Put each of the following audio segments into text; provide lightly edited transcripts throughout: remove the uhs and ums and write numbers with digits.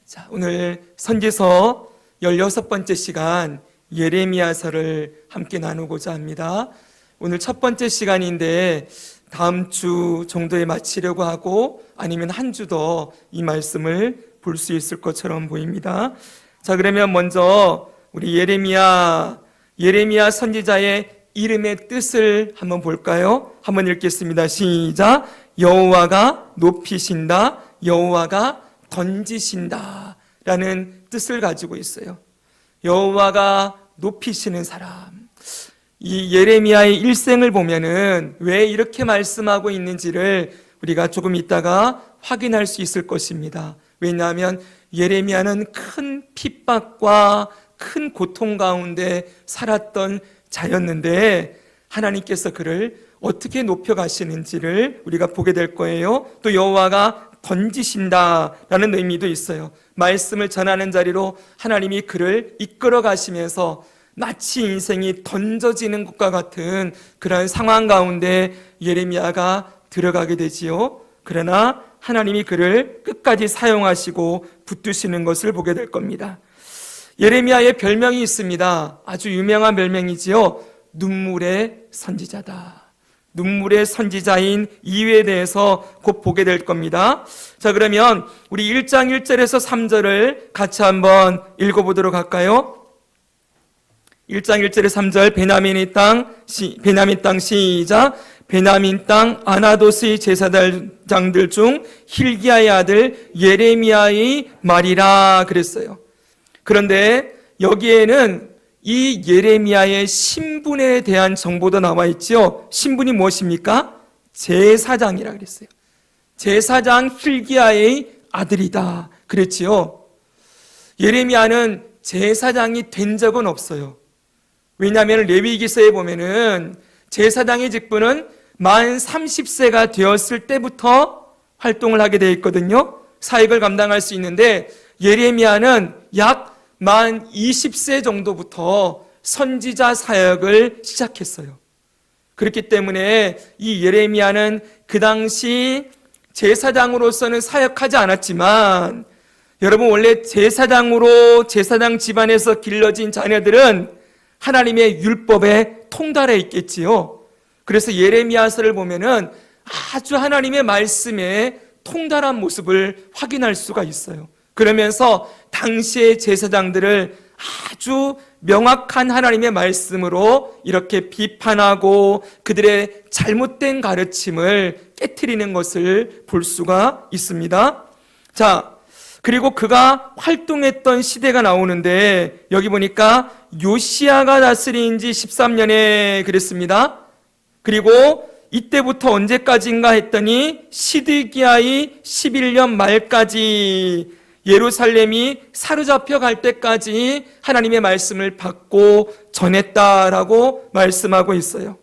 자, 오늘 선지서 16번째 시간 예레미야서를 함께 나누고자 합니다. 오늘 첫 번째 시간인데 다음 주 정도에 마치려고 하고 아니면 한 주 더 이 말씀을 볼 수 있을 것처럼 보입니다. 자, 그러면 먼저 우리 예레미야 선지자의 이름의 뜻을 한번 볼까요? 한번 읽겠습니다. 시작. 여호와가 높이신다, 여호와가 던지신다 라는 뜻을 가지고 있어요. 여호와가 높이시는 사람. 이 예레미야의 일생을 보면은 왜 이렇게 말씀하고 있는지를 우리가 조금 있다가 확인할 수 있을 것입니다. 왜냐하면 예레미야는 큰 핍박과 큰 고통 가운데 살았던 자였는데 하나님께서 그를 어떻게 높여가시는지를 우리가 보게 될 거예요. 또 여호와가 던지신다라는 의미도 있어요. 말씀을 전하는 자리로 하나님이 그를 이끌어 가시면서 마치 인생이 던져지는 것과 같은 그런 상황 가운데 예레미야가 들어가게 되지요. 그러나 하나님이 그를 끝까지 사용하시고 붙드시는 것을 보게 될 겁니다. 예레미야의 별명이 있습니다. 아주 유명한 별명이지요. 눈물의 선지자다. 눈물의 선지자인 이유에 대해서 곧 보게 될 겁니다. 자, 그러면 우리 1장 1절에서 3절을 같이 한번 읽어보도록 할까요? 1장 1절에 3절 베냐민 땅 시작. 베냐민 땅 아나도스의 제사장들 중 힐기야의 아들 예레미야의 말이라 그랬어요. 그런데 여기에는 이 예레미야의 신분에 대한 정보도 나와 있죠. 신분이 무엇입니까? 제사장이라 그랬어요. 제사장 힐기야의 아들이다 그랬지요. 예레미야는 제사장이 된 적은 없어요. 왜냐하면 레위기서에 보면은 제사장의 직분은 만 30세가 되었을 때부터 활동을 하게 되어 있거든요. 사역을 감당할 수 있는데 예레미야는 약 만 20세 정도부터 선지자 사역을 시작했어요. 그렇기 때문에 이 예레미야는 그 당시 제사장으로서는 사역하지 않았지만 여러분 원래 제사장 집안에서 길러진 자녀들은 하나님의 율법에 통달해 있겠지요. 그래서 예레미야서를 보면은 아주 하나님의 말씀에 통달한 모습을 확인할 수가 있어요. 그러면서 당시의 제사장들을 아주 명확한 하나님의 말씀으로 이렇게 비판하고 그들의 잘못된 가르침을 깨트리는 것을 볼 수가 있습니다. 자, 그리고 그가 활동했던 시대가 나오는데 여기 보니까 요시야가 다스린 지 13년에 그랬습니다. 그리고 이때부터 언제까지인가 했더니 시드기야의 11년 말까지 예루살렘이 사로잡혀 갈 때까지 하나님의 말씀을 받고 전했다라고 말씀하고 있어요.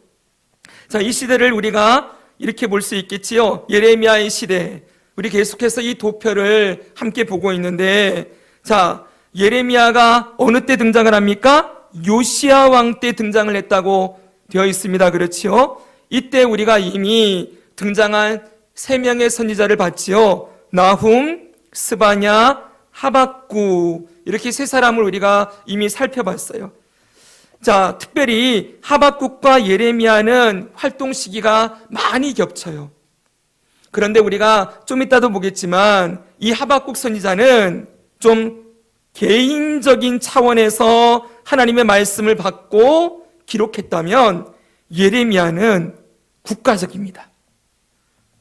자, 이 시대를 우리가 이렇게 볼 수 있겠지요. 예레미야의 시대. 우리 계속해서 이 도표를 함께 보고 있는데, 자, 예레미야가 어느 때 등장을 합니까? 요시야 왕 때 등장을 했다고 되어 있습니다. 그렇지요? 이때 우리가 이미 등장한 3명의 선지자를 봤지요. 나훔, 스바냐, 하박국 이렇게 3사람을 우리가 이미 살펴봤어요. 자, 특별히 하박국과 예레미야는 활동 시기가 많이 겹쳐요. 그런데 우리가 좀 이따도 보겠지만 이 하박국 선지자는 좀 개인적인 차원에서 하나님의 말씀을 받고 기록했다면 예레미야는 국가적입니다.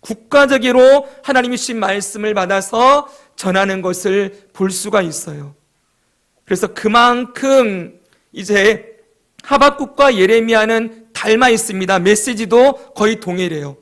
국가적으로 하나님이 주신 말씀을 받아서 전하는 것을 볼 수가 있어요. 그래서 그만큼 이제 하박국과 예레미야는 닮아 있습니다. 메시지도 거의 동일해요.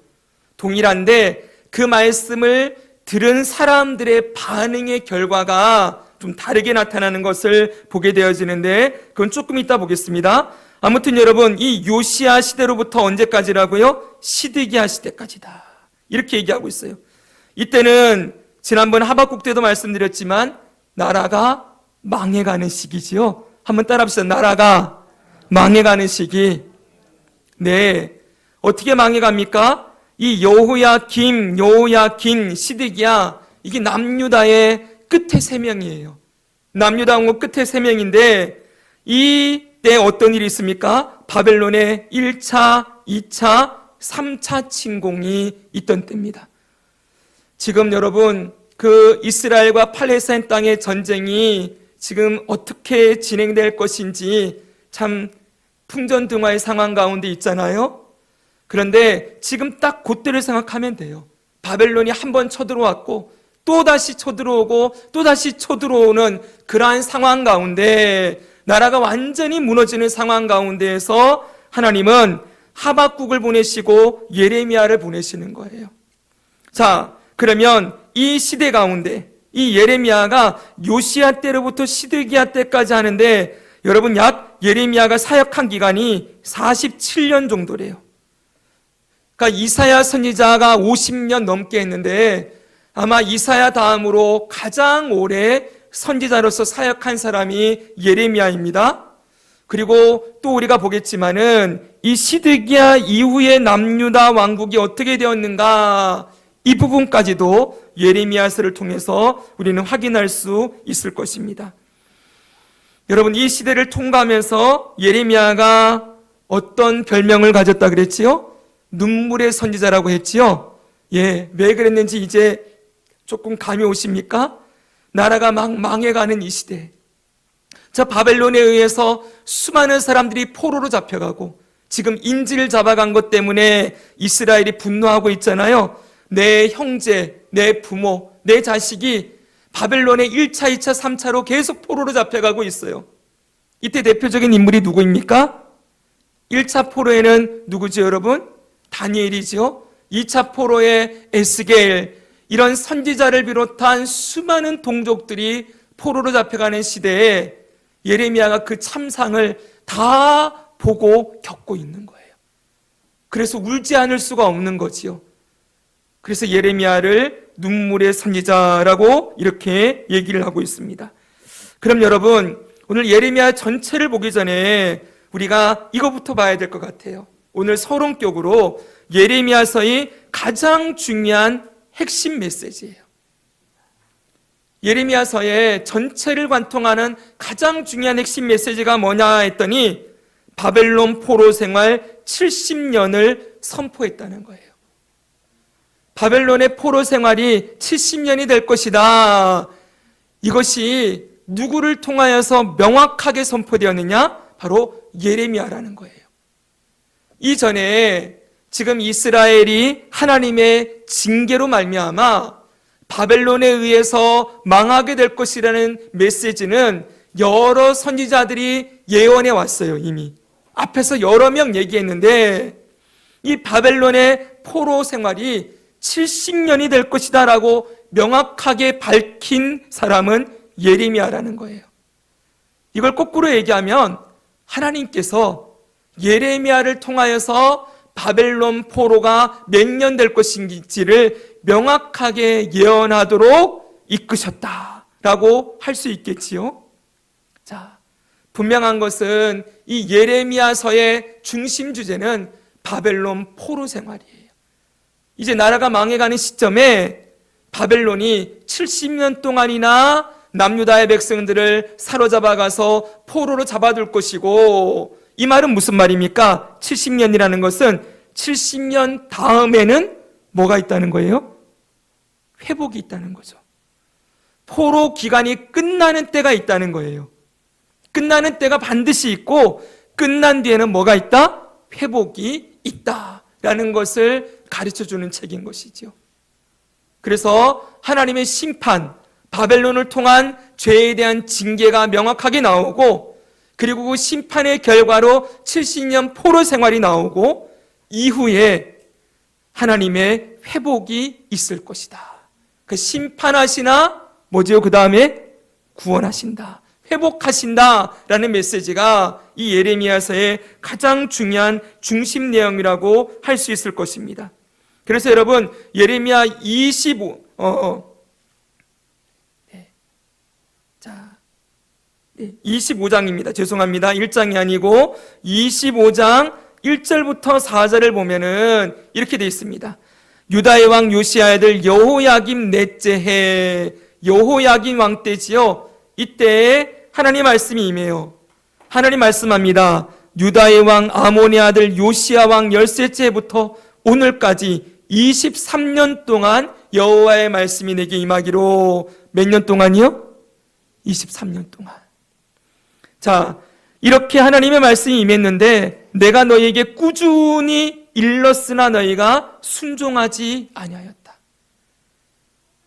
동일한데 그 말씀을 들은 사람들의 반응의 결과가 좀 다르게 나타나는 것을 보게 되어지는데 그건 조금 이따 보겠습니다. 아무튼 여러분 이 요시야 시대로부터 언제까지라고요? 시드기야 시대까지다. 이렇게 얘기하고 있어요. 이때는 지난번 하박국 때도 말씀드렸지만 나라가 망해가는 시기지요. 한번 따라합시다. 나라가 망해가는 시기. 네, 어떻게 망해갑니까? 이 여호야긴, 시드기야 이게 남유다의 끝에 3명이에요. 남유다 왕국 끝에 3명인데 이때 어떤 일이 있습니까? 바벨론의 1차, 2차, 3차 침공이 있던 때입니다. 지금 여러분 그 이스라엘과 팔레스타인 땅의 전쟁이 지금 어떻게 진행될 것인지 참 풍전등화의 상황 가운데 있잖아요. 그런데 지금 딱 그때를 생각하면 돼요. 바벨론이 한번 쳐들어왔고 또다시 쳐들어오고 또다시 쳐들어오는 그러한 상황 가운데 나라가 완전히 무너지는 상황 가운데에서 하나님은 하박국을 보내시고 예레미야를 보내시는 거예요. 자, 그러면 이 시대 가운데 이 예레미야가 요시야 때로부터 시드기야 때까지 하는데 여러분 약 예레미야가 사역한 기간이 47년 정도래요. 그러니까 이사야 선지자가 50년 넘게 했는데 아마 이사야 다음으로 가장 오래 선지자로서 사역한 사람이 예레미야입니다. 그리고 또 우리가 보겠지만은 이 시드기야 이후에 남유다 왕국이 어떻게 되었는가 이 부분까지도 예레미야서를 통해서 우리는 확인할 수 있을 것입니다. 여러분 이 시대를 통과하면서 예레미야가 어떤 별명을 가졌다 그랬지요? 눈물의 선지자라고 했지요? 예, 왜 그랬는지 이제 조금 감이 오십니까? 나라가 막 망해가는 이 시대. 자, 바벨론에 의해서 수많은 사람들이 포로로 잡혀가고 지금 인질을 잡아간 것 때문에 이스라엘이 분노하고 있잖아요. 내 형제, 내 부모, 내 자식이 바벨론의 1차, 2차, 3차로 계속 포로로 잡혀가고 있어요. 이때 대표적인 인물이 누구입니까? 1차 포로에는 누구죠, 여러분? 다니엘이죠. 2차 포로에 에스겔, 이런 선지자를 비롯한 수많은 동족들이 포로로 잡혀가는 시대에 예레미야가 그 참상을 다 보고 겪고 있는 거예요. 그래서 울지 않을 수가 없는 거지요. 그래서 예레미야를 눈물의 선지자라고 이렇게 얘기를 하고 있습니다. 그럼 여러분 오늘 예레미야 전체를 보기 전에 우리가 이거부터 봐야 될 것 같아요. 오늘 서론격으로 예레미야서의 가장 중요한 핵심 메시지예요. 예레미야서의 전체를 관통하는 가장 중요한 핵심 메시지가 뭐냐 했더니 바벨론 포로 생활 70년을 선포했다는 거예요. 바벨론의 포로 생활이 70년이 될 것이다. 이것이 누구를 통하여서 명확하게 선포되었느냐? 바로 예레미야라는 거예요. 이전에 지금 이스라엘이 하나님의 징계로 말미암아 바벨론에 의해서 망하게 될 것이라는 메시지는 여러 선지자들이 예언해 왔어요. 이미 앞에서 여러 명 얘기했는데 이 바벨론의 포로 생활이 70년이 될 것이다 라고 명확하게 밝힌 사람은 예레미야라는 거예요. 이걸 거꾸로 얘기하면 하나님께서 예레미야를 통하여서 바벨론 포로가 몇 년 될 것인지를 명확하게 예언하도록 이끄셨다라고 할 수 있겠지요. 자, 분명한 것은 이 예레미야서의 중심 주제는 바벨론 포로 생활이에요. 이제 나라가 망해가는 시점에 바벨론이 70년 동안이나 남유다의 백성들을 사로잡아가서 포로로 잡아둘 것이고, 이 말은 무슨 말입니까? 70년이라는 것은 70년 다음에는 뭐가 있다는 거예요? 회복이 있다는 거죠. 포로 기간이 끝나는 때가 있다는 거예요. 끝나는 때가 반드시 있고 끝난 뒤에는 뭐가 있다? 회복이 있다라는 것을 가르쳐주는 책인 것이죠. 그래서 하나님의 심판, 바벨론을 통한 죄에 대한 징계가 명확하게 나오고, 그리고 그 심판의 결과로 70년 포로 생활이 나오고, 이후에 하나님의 회복이 있을 것이다. 그 심판하시나 뭐지요? 그 다음에 구원하신다, 회복하신다라는 메시지가 이 예레미야서의 가장 중요한 중심 내용이라고 할 수 있을 것입니다. 그래서 여러분 예레미야 25장입니다. 죄송합니다. 1장이 아니고 25장 1절부터 4절을 보면은 이렇게 되어 있습니다. 유다의 왕 요시야의 아들 여호야김 넷째 해 여호야긴 왕 때지요. 이때에 하나님 말씀이 임해요. 하나님 말씀합니다. 유다의 왕 아몬의 아들 요시야 왕 13째 해부터 오늘까지 23년 동안 여호와의 말씀이 내게 임하기로. 몇 년 동안이요? 23년 동안. 자, 이렇게 하나님의 말씀이 임했는데 내가 너희에게 꾸준히 일렀으나 너희가 순종하지 아니하였다.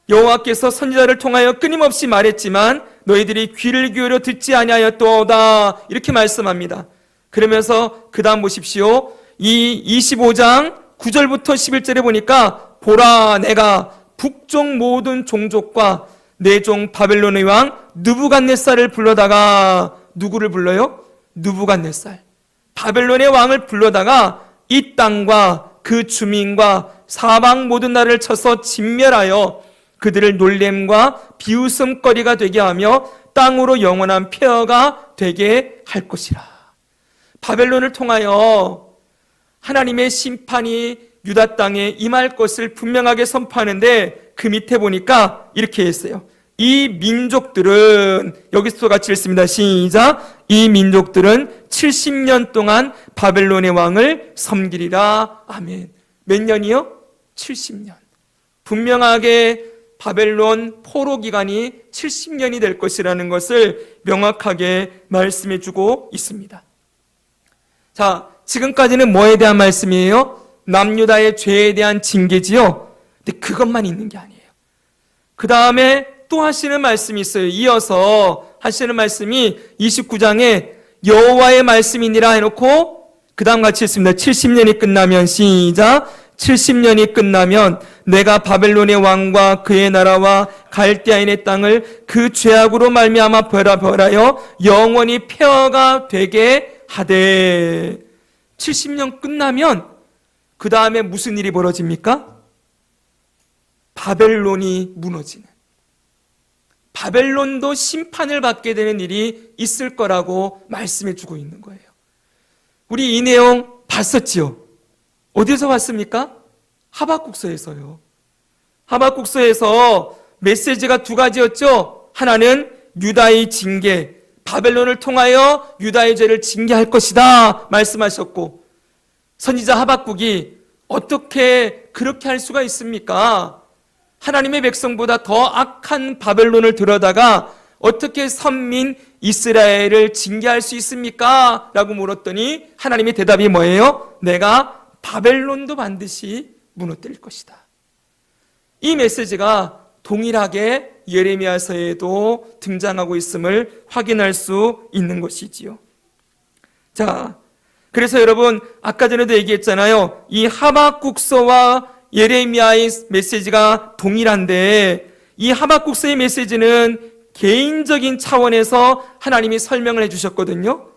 여호와께서 선지자를 통하여 끊임없이 말했지만 너희들이 귀를 기울여 듣지 아니하였도다. 이렇게 말씀합니다. 그러면서 그 다음 보십시오. 이 25장 9절부터 11절에 보니까 보라 내가 북쪽 모든 종족과 내 종 바벨론의 왕 느부갓네살을 불러다가 누구를 불러요? 느부갓네살. 바벨론의 왕을 불러다가 이 땅과 그 주민과 사방 모든 나라를 쳐서 진멸하여 그들을 놀램과 비웃음거리가 되게 하며 땅으로 영원한 폐허가 되게 할 것이라. 바벨론을 통하여 하나님의 심판이 유다 땅에 임할 것을 분명하게 선포하는데 그 밑에 보니까 이렇게 했어요. 이 민족들은, 여기서 같이 읽습니다. 시작. 이 민족들은 70년 동안 바벨론의 왕을 섬기리라. 아멘. 몇 년이요? 70년. 분명하게 바벨론 포로 기간이 70년이 될 것이라는 것을 명확하게 말씀해 주고 있습니다. 자, 지금까지는 뭐에 대한 말씀이에요? 남유다의 죄에 대한 징계지요. 근데 그것만 있는 게 아니에요. 그 다음에 또 하시는 말씀이 있어요. 이어서 하시는 말씀이 29장에 여호와의 말씀이니라 해놓고 그 다음 같이 읽습니다. 70년이 끝나면, 시작. 70년이 끝나면 내가 바벨론의 왕과 그의 나라와 갈대아인의 땅을 그 죄악으로 말미암아 벌하여 영원히 폐허가 되게 하되. 70년 끝나면 그 다음에 무슨 일이 벌어집니까? 바벨론이 무너지는, 바벨론도 심판을 받게 되는 일이 있을 거라고 말씀해 주고 있는 거예요. 우리 이 내용 봤었지요? 어디서 봤습니까? 하박국서에서요. 하박국서에서 메시지가 두 가지였죠. 하나는 유다의 징계, 바벨론을 통하여 유다의 죄를 징계할 것이다 말씀하셨고, 선지자 하박국이 어떻게 그렇게 할 수가 있습니까? 하나님의 백성보다 더 악한 바벨론을 들여다가 어떻게 선민 이스라엘을 징계할 수 있습니까? 라고 물었더니 하나님의 대답이 뭐예요? 내가 바벨론도 반드시 무너뜨릴 것이다. 이 메시지가 동일하게 예레미야서에도 등장하고 있음을 확인할 수 있는 것이지요. 자, 그래서 여러분 아까 전에도 얘기했잖아요. 이 하박국서와 예레미야의 메시지가 동일한데 이 하박국서의 메시지는 개인적인 차원에서 하나님이 설명을 해주셨거든요.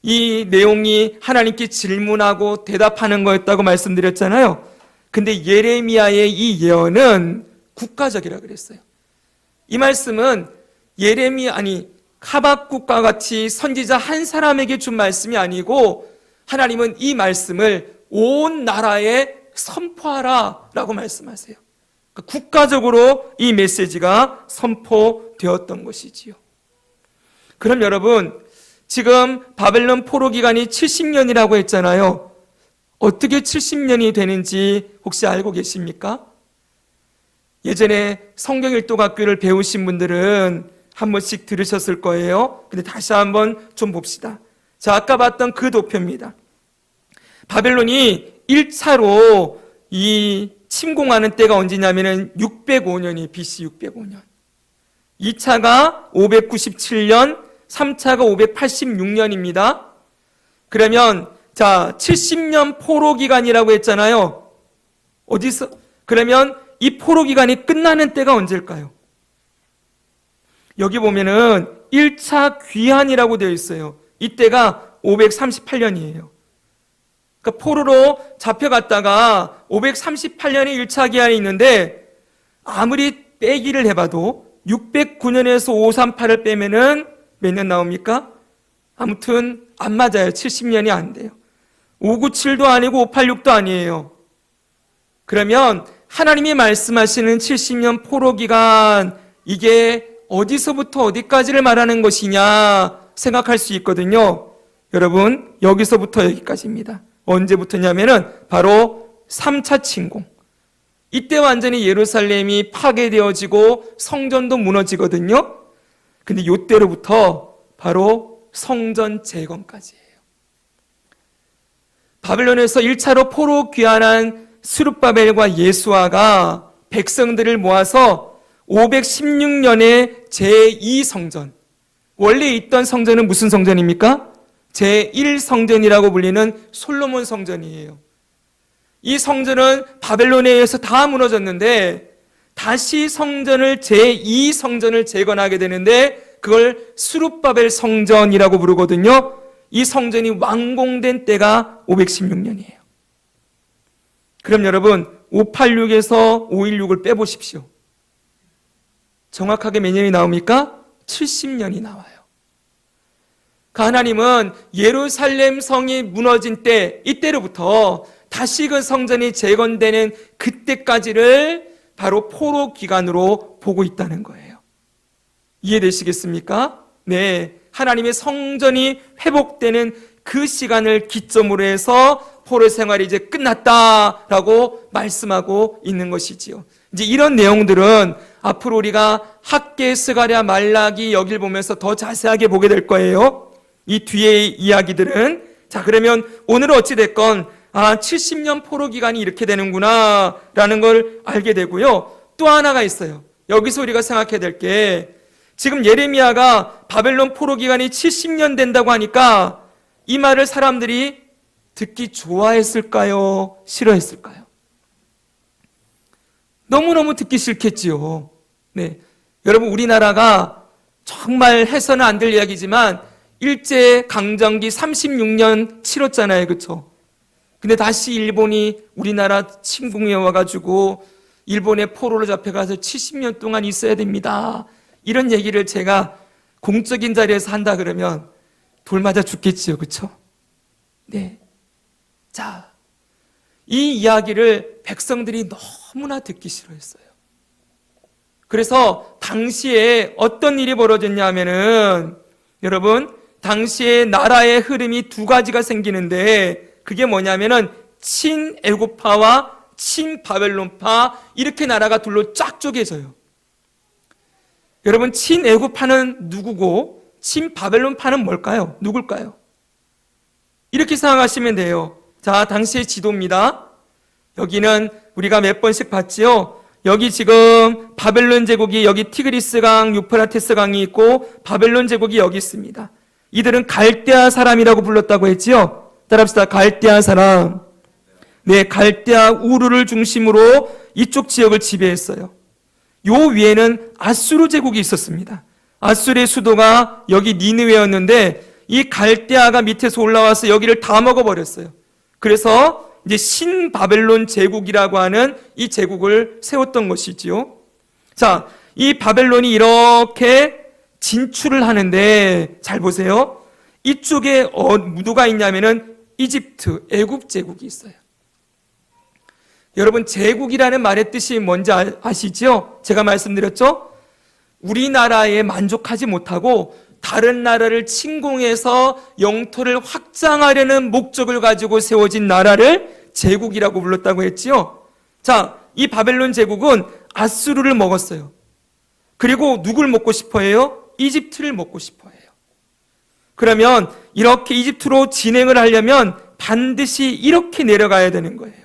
이 내용이 하나님께 질문하고 대답하는 거였다고 말씀드렸잖아요. 근데 예레미야의 이 예언은 국가적이라 그랬어요. 이 말씀은 하박국과 같이 선지자 한 사람에게 준 말씀이 아니고 하나님은 이 말씀을 온 나라에 선포하라 라고 말씀하세요. 그러니까 국가적으로 이 메시지가 선포되었던 것이지요. 그럼 여러분, 지금 바벨론 포로 기간이 70년이라고 했잖아요. 어떻게 70년이 되는지 혹시 알고 계십니까? 예전에 성경 일독학교를 배우신 분들은 한 번씩 들으셨을 거예요. 근데 다시 한번 좀 봅시다. 자, 아까 봤던 그 도표입니다. 바벨론이 1차로 이 침공하는 때가 언제냐면은 605년이 BC 605년. 2차가 597년, 3차가 586년입니다. 그러면 자, 70년 포로 기간이라고 했잖아요. 그러면 이 포로 기간이 끝나는 때가 언제일까요? 여기 보면은 1차 귀환이라고 되어 있어요. 이때가 538년이에요. 그러니까 포로로 잡혀갔다가 538년에 1차 기한이 있는데 아무리 빼기를 해봐도 609년에서 538을 빼면은 몇 년 나옵니까? 아무튼 안 맞아요. 70년이 안 돼요. 597도 아니고 586도 아니에요. 그러면 하나님이 말씀하시는 70년 포로 기간, 이게 어디서부터 어디까지를 말하는 것이냐 생각할 수 있거든요. 여러분, 여기서부터 여기까지입니다. 언제부터냐면은 바로 3차 침공. 이때 완전히 예루살렘이 파괴되어지고 성전도 무너지거든요. 근데 이때로부터 바로 성전 재건까지예요. 바벨론에서 1차로 포로 귀환한 스룹바벨과 예수아가 백성들을 모아서 516년에 제2성전, 원래 있던 성전은 무슨 성전입니까? 제1성전이라고 불리는 솔로몬 성전이에요. 이 성전은 바벨론에 의해서 다 무너졌는데 다시 성전을 제2성전을 재건하게 되는데 그걸 스룹바벨 성전이라고 부르거든요. 이 성전이 완공된 때가 516년이에요. 그럼 여러분 586에서 516을 빼보십시오. 정확하게 몇 년이 나옵니까? 70년이 나와요. 하나님은 예루살렘 성이 무너진 때, 이때로부터 다시 그 성전이 재건되는 그때까지를 바로 포로 기간으로 보고 있다는 거예요. 이해되시겠습니까? 네. 하나님의 성전이 회복되는 그 시간을 기점으로 해서 포로 생활이 이제 끝났다라고 말씀하고 있는 것이지요. 이제 이런 내용들은 앞으로 우리가 학개, 스가랴, 말라기 여길 보면서 더 자세하게 보게 될 거예요. 이 뒤의 이야기들은. 자, 그러면 오늘은 어찌됐건 70년 포로 기간이 이렇게 되는구나 라는 걸 알게 되고요. 또 하나가 있어요. 여기서 우리가 생각해야 될 게, 지금 예레미야가 바벨론 포로 기간이 70년 된다고 하니까 이 말을 사람들이 듣기 좋아했을까요? 싫어했을까요? 너무너무 듣기 싫겠지요. 네. 여러분, 우리나라가 정말 해서는 안 될 이야기지만 일제 강점기 36년 치렀잖아요. 그렇죠? 근데 다시 일본이 우리나라 침공해 와가지고 일본의 포로로 잡혀가서 70년 동안 있어야 됩니다. 이런 얘기를 제가 공적인 자리에서 한다 그러면 돌 맞아 죽겠지요. 그렇죠? 네. 자, 이 이야기를 백성들이 너무나 듣기 싫어했어요. 그래서 당시에 어떤 일이 벌어졌냐 하면은, 여러분, 당시에 나라의 흐름이 두 가지가 생기는데, 그게 뭐냐면은 친애굽파와 친바벨론파, 이렇게 나라가 둘로 쫙 쪼개져요. 여러분, 친애굽파는 누구고 친바벨론파는 뭘까요? 누굴까요? 이렇게 생각하시면 돼요. 자, 당시의 지도입니다. 여기는 우리가 몇 번씩 봤지요? 여기 지금 바벨론 제국이, 여기 티그리스 강, 유프라테스 강이 있고 바벨론 제국이 여기 있습니다. 이들은 갈대아 사람이라고 불렀다고 했지요? 따라합시다. 갈대아 사람. 네, 갈대아 우르를 중심으로 이쪽 지역을 지배했어요. 요 위에는 아수르 제국이 있었습니다. 아수르의 수도가 여기 니느웨였는데 이 갈대아가 밑에서 올라와서 여기를 다 먹어버렸어요. 그래서 이제 신바벨론 제국이라고 하는 이 제국을 세웠던 것이지요. 자, 이 바벨론이 이렇게 진출을 하는데 잘 보세요. 이쪽에 누가 있냐면은 이집트, 애굽 제국이 있어요. 여러분, 제국이라는 말의 뜻이 뭔지 아시죠? 제가 말씀드렸죠? 우리나라에 만족하지 못하고 다른 나라를 침공해서 영토를 확장하려는 목적을 가지고 세워진 나라를 제국이라고 불렀다고 했지요. 자, 이 바벨론 제국은 아수르를 먹었어요. 그리고 누굴 먹고 싶어 해요? 이집트를 먹고 싶어 해요. 그러면 이렇게 이집트로 진행을 하려면 반드시 이렇게 내려가야 되는 거예요.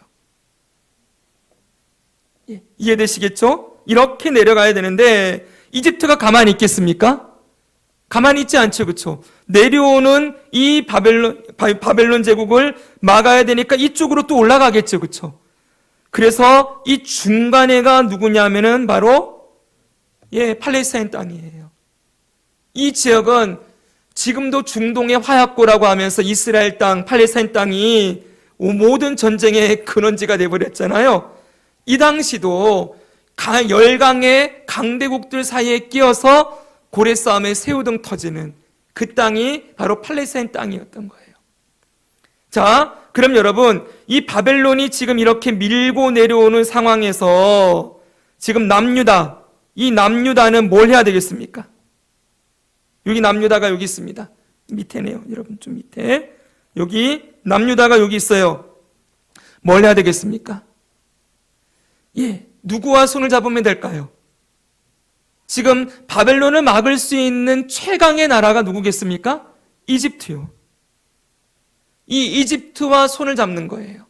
이해되시겠죠? 이렇게 내려가야 되는데 이집트가 가만히 있겠습니까? 가만히 있지 않죠. 그렇죠? 내려오는 이 바벨론 제국을 막아야 되니까 이쪽으로 또 올라가겠죠. 그렇죠? 그래서 이 중간에가 누구냐면은 바로 팔레스타인 땅이에요. 이 지역은 지금도 중동의 화약고라고 하면서 이스라엘 땅, 팔레스타인 땅이 모든 전쟁의 근원지가 되어버렸잖아요. 이 당시도 열강의 강대국들 사이에 끼어서 고래 싸움에 새우등 터지는 그 땅이 바로 팔레스타인 땅이었던 거예요. 자, 그럼 여러분, 이 바벨론이 지금 이렇게 밀고 내려오는 상황에서 지금 남유다, 이 남유다는 뭘 해야 되겠습니까? 여기 남유다가 여기 있습니다. 밑에네요. 여러분 좀 밑에. 여기 남유다가 여기 있어요. 뭘 해야 되겠습니까? 누구와 손을 잡으면 될까요? 지금 바벨론을 막을 수 있는 최강의 나라가 누구겠습니까? 이집트요. 이 이집트와 손을 잡는 거예요.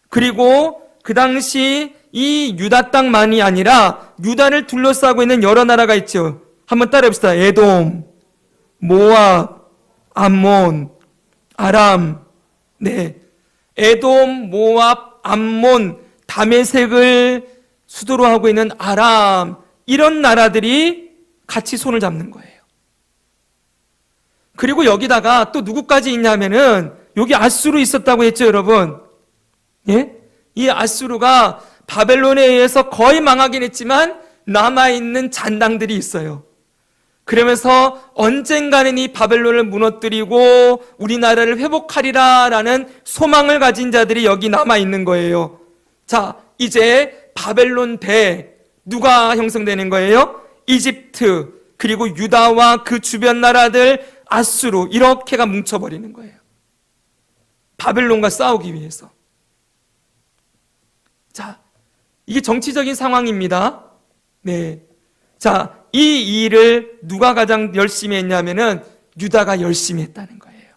그리고 그 당시 이 유다 땅만이 아니라 유다를 둘러싸고 있는 여러 나라가 있죠. 한번 따라해봅시다. 에돔, 모압, 암몬, 아람. 네, 에돔, 모압, 암몬, 다메섹을 수도로 하고 있는 아람, 이런 나라들이 같이 손을 잡는 거예요. 그리고 여기다가 또 누구까지 있냐면은 여기 아수르 있었다고 했죠, 여러분. 예? 이 아수르가 바벨론에 의해서 거의 망하긴 했지만 남아있는 잔당들이 있어요. 그러면서 언젠가는 이 바벨론을 무너뜨리고 우리나라를 회복하리라라는 소망을 가진 자들이 여기 남아있는 거예요. 자, 이제 바벨론 대 누가 형성되는 거예요? 이집트, 그리고 유다와 그 주변 나라들, 아수르, 이렇게가 뭉쳐버리는 거예요. 바벨론과 싸우기 위해서. 자, 이게 정치적인 상황입니다. 네. 자, 이 일을 누가 가장 열심히 했냐면은 유다가 열심히 했다는 거예요.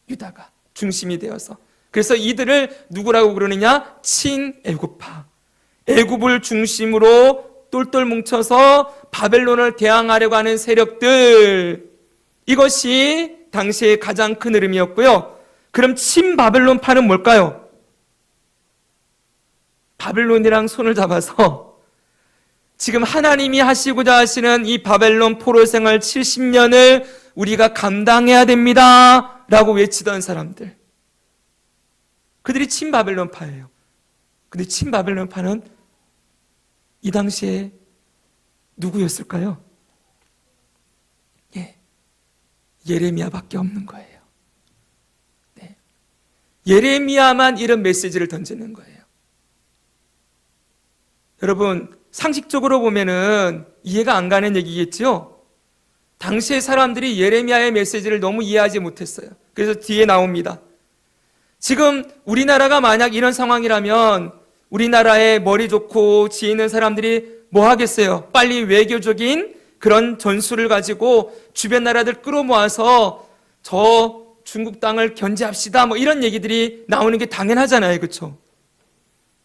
유다가 중심이 되어서. 그래서 이들을 누구라고 그러느냐? 친애굽파. 애굽을 중심으로 똘똘 뭉쳐서 바벨론을 대항하려고 하는 세력들, 이것이 당시의 가장 큰 흐름이었고요. 그럼 친바벨론파는 뭘까요? 바벨론이랑 손을 잡아서 지금 하나님이 하시고자 하시는 이 바벨론 포로 생활 70년을 우리가 감당해야 됩니다 라고 외치던 사람들, 그들이 친바벨론파예요. 근데 친바벨론파는 이 당시에 누구였을까요? 예레미야밖에 없는 거예요. 네. 예레미야만 이런 메시지를 던지는 거예요. 여러분, 상식적으로 보면은 이해가 안 가는 얘기겠죠? 당시의 사람들이 예레미야의 메시지를 너무 이해하지 못했어요. 그래서 뒤에 나옵니다. 지금 우리나라가 만약 이런 상황이라면 우리나라에 머리 좋고 지혜 있는 사람들이 뭐 하겠어요? 빨리 외교적인 그런 전술을 가지고 주변 나라들 끌어모아서 저 중국 땅을 견제합시다, 뭐 이런 얘기들이 나오는 게 당연하잖아요. 그렇죠?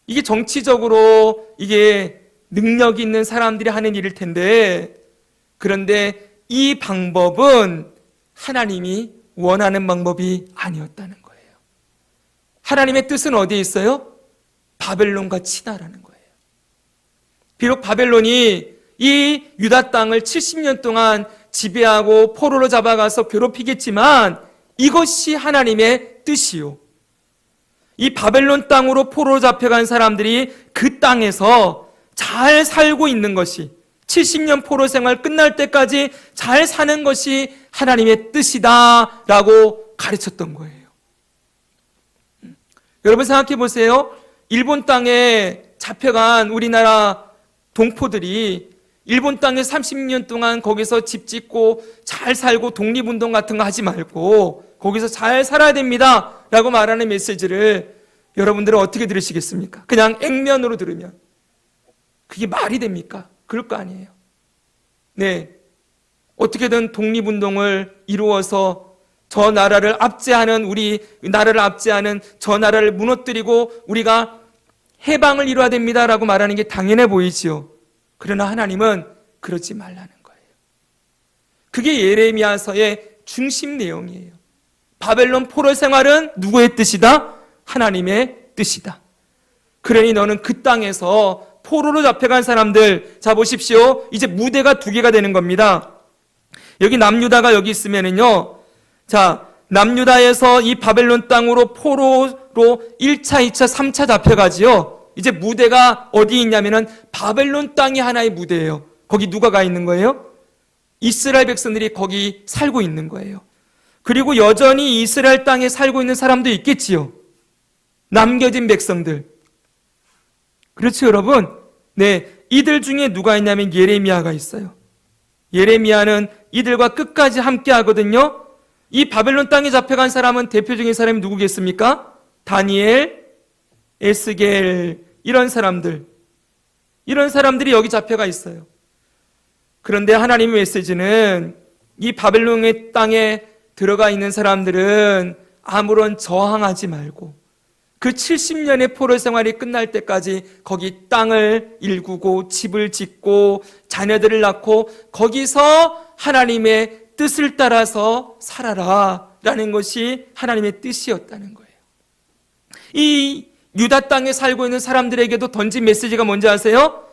이게 정치적으로 이게 능력이 있는 사람들이 하는 일일 텐데, 그런데 이 방법은 하나님이 원하는 방법이 아니었다는 거예요. 하나님의 뜻은 어디에 있어요? 바벨론과 친하라는 거예요. 비록 바벨론이 이 유다 땅을 70년 동안 지배하고 포로로 잡아가서 괴롭히겠지만 이것이 하나님의 뜻이요. 이 바벨론 땅으로 포로로 잡혀간 사람들이 그 땅에서 잘 살고 있는 것이, 70년 포로 생활 끝날 때까지 잘 사는 것이 하나님의 뜻이다 라고 가르쳤던 거예요. 여러분 생각해 보세요. 일본 땅에 잡혀간 우리나라 동포들이 일본 땅에 30년 동안 거기서 집 짓고 잘 살고 독립운동 같은 거 하지 말고 거기서 잘 살아야 됩니다 라고 말하는 메시지를 여러분들은 어떻게 들으시겠습니까? 그냥 액면으로 들으면 그게 말이 됩니까? 그럴 거 아니에요. 네, 어떻게든 독립운동을 이루어서 저 나라를 압제하는, 우리 나라를 압제하는 저 나라를 무너뜨리고 우리가 해방을 이루어야 됩니다라고 말하는 게 당연해 보이지요. 그러나 하나님은 그러지 말라는 거예요. 그게 예레미야서의 중심 내용이에요. 바벨론 포로 생활은 누구의 뜻이다? 하나님의 뜻이다. 그러니 너는 그 땅에서 포로로 잡혀간 사람들, 자 보십시오. 이제 무대가 두 개가 되는 겁니다. 여기 남유다가 여기 있으면은요, 자 남유다에서 이 바벨론 땅으로 포로로 1차, 2차, 3차 잡혀가지요. 이제 무대가 어디 있냐면은 바벨론 땅이 하나의 무대예요. 거기 누가 가 있는 거예요? 이스라엘 백성들이 거기 살고 있는 거예요. 그리고 여전히 이스라엘 땅에 살고 있는 사람도 있겠지요. 남겨진 백성들. 그렇죠, 여러분? 네, 이들 중에 누가 있냐면 예레미야가 있어요. 예레미야는 이들과 끝까지 함께 하거든요. 이 바벨론 땅에 잡혀간 사람은 대표적인 사람이 누구겠습니까? 다니엘, 에스겔, 이런 사람들이 여기 잡혀가 있어요. 그런데 하나님의 메시지는 이 바벨론의 땅에 들어가 있는 사람들은 아무런 저항하지 말고 그 70년의 포로 생활이 끝날 때까지 거기 땅을 일구고 집을 짓고 자녀들을 낳고 거기서 하나님의 뜻을 따라서 살아라 라는 것이 하나님의 뜻이었다는 거예요. 이 유다 땅에 살고 있는 사람들에게도 던진 메시지가 뭔지 아세요?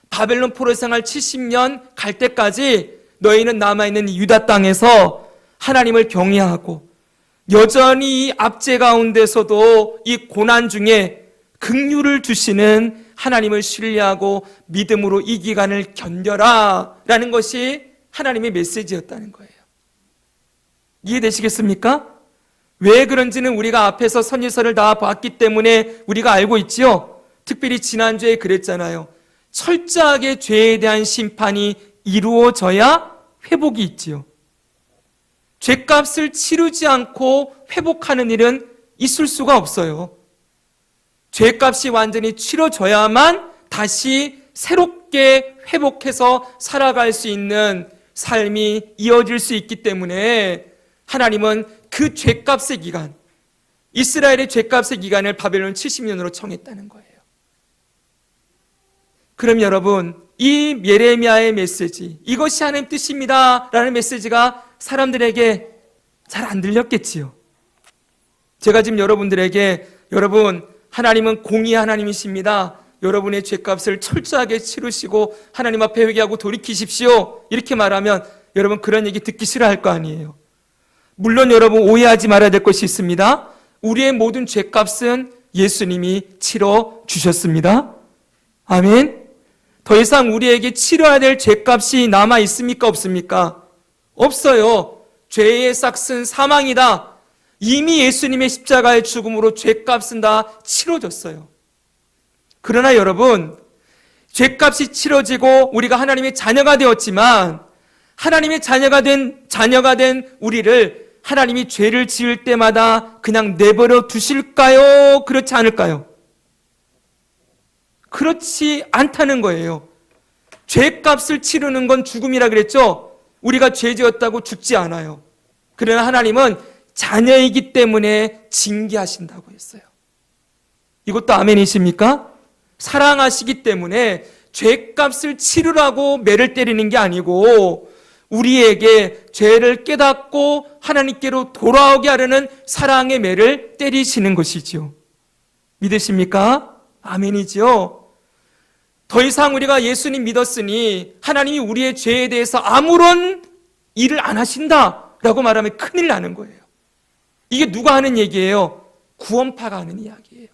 바벨론 포로 생활 70년 갈 때까지 너희는 남아있는 이 유다 땅에서 하나님을 경외하고 여전히 이 압제 가운데서도 이 고난 중에 긍휼을 주시는 하나님을 신뢰하고 믿음으로 이 기간을 견뎌라 라는 것이 하나님의 메시지였다는 거예요. 이해되시겠습니까? 왜 그런지는 우리가 앞에서 선지서를 다 봤기 때문에 우리가 알고 있지요. 특별히 지난주에 그랬잖아요. 철저하게 죄에 대한 심판이 이루어져야 회복이 있지요. 죄값을 치르지 않고 회복하는 일은 있을 수가 없어요. 죄값이 완전히 치러져야만 다시 새롭게 회복해서 살아갈 수 있는 삶이 이어질 수 있기 때문에 하나님은 그 죄값의 기간, 이스라엘의 죄값의 기간을 바벨론 70년으로 정했다는 거예요. 그럼 여러분, 이 예레미야의 메시지, 이것이 하나님 뜻입니다 라는 메시지가 사람들에게 잘 안 들렸겠지요. 제가 지금 여러분들에게 여러분, 하나님은 공의의 하나님이십니다. 여러분의 죄값을 철저하게 치르시고 하나님 앞에 회개하고 돌이키십시오. 이렇게 말하면 여러분 그런 얘기 듣기 싫어할 거 아니에요. 물론 여러분 오해하지 말아야 될 것이 있습니다. 우리의 모든 죄값은 예수님이 치러 주셨습니다. 아멘. 더 이상 우리에게 치러야 될 죄값이 남아 있습니까? 없습니까? 없어요. 죄의 싹은 사망이다. 이미 예수님의 십자가의 죽음으로 죄값은 다 치러졌어요. 그러나 여러분, 죄값이 치러지고 우리가 하나님의 자녀가 되었지만 하나님의 자녀가 된 우리를 하나님이 죄를 지을 때마다 그냥 내버려 두실까요? 그렇지 않을까요? 그렇지 않다는 거예요. 죄값을 치르는 건 죽음이라 그랬죠? 우리가 죄 지었다고 죽지 않아요. 그러나 하나님은 자녀이기 때문에 징계하신다고 했어요. 이것도 아멘이십니까? 사랑하시기 때문에 죄값을 치르라고 매를 때리는 게 아니고 우리에게 죄를 깨닫고 하나님께로 돌아오게 하려는 사랑의 매를 때리시는 것이지요. 믿으십니까? 아멘이지요. 더 이상 우리가 예수님 믿었으니 하나님이 우리의 죄에 대해서 아무런 일을 안 하신다라고 말하면 큰일 나는 거예요. 이게 누가 하는 얘기예요? 구원파가 하는 이야기예요.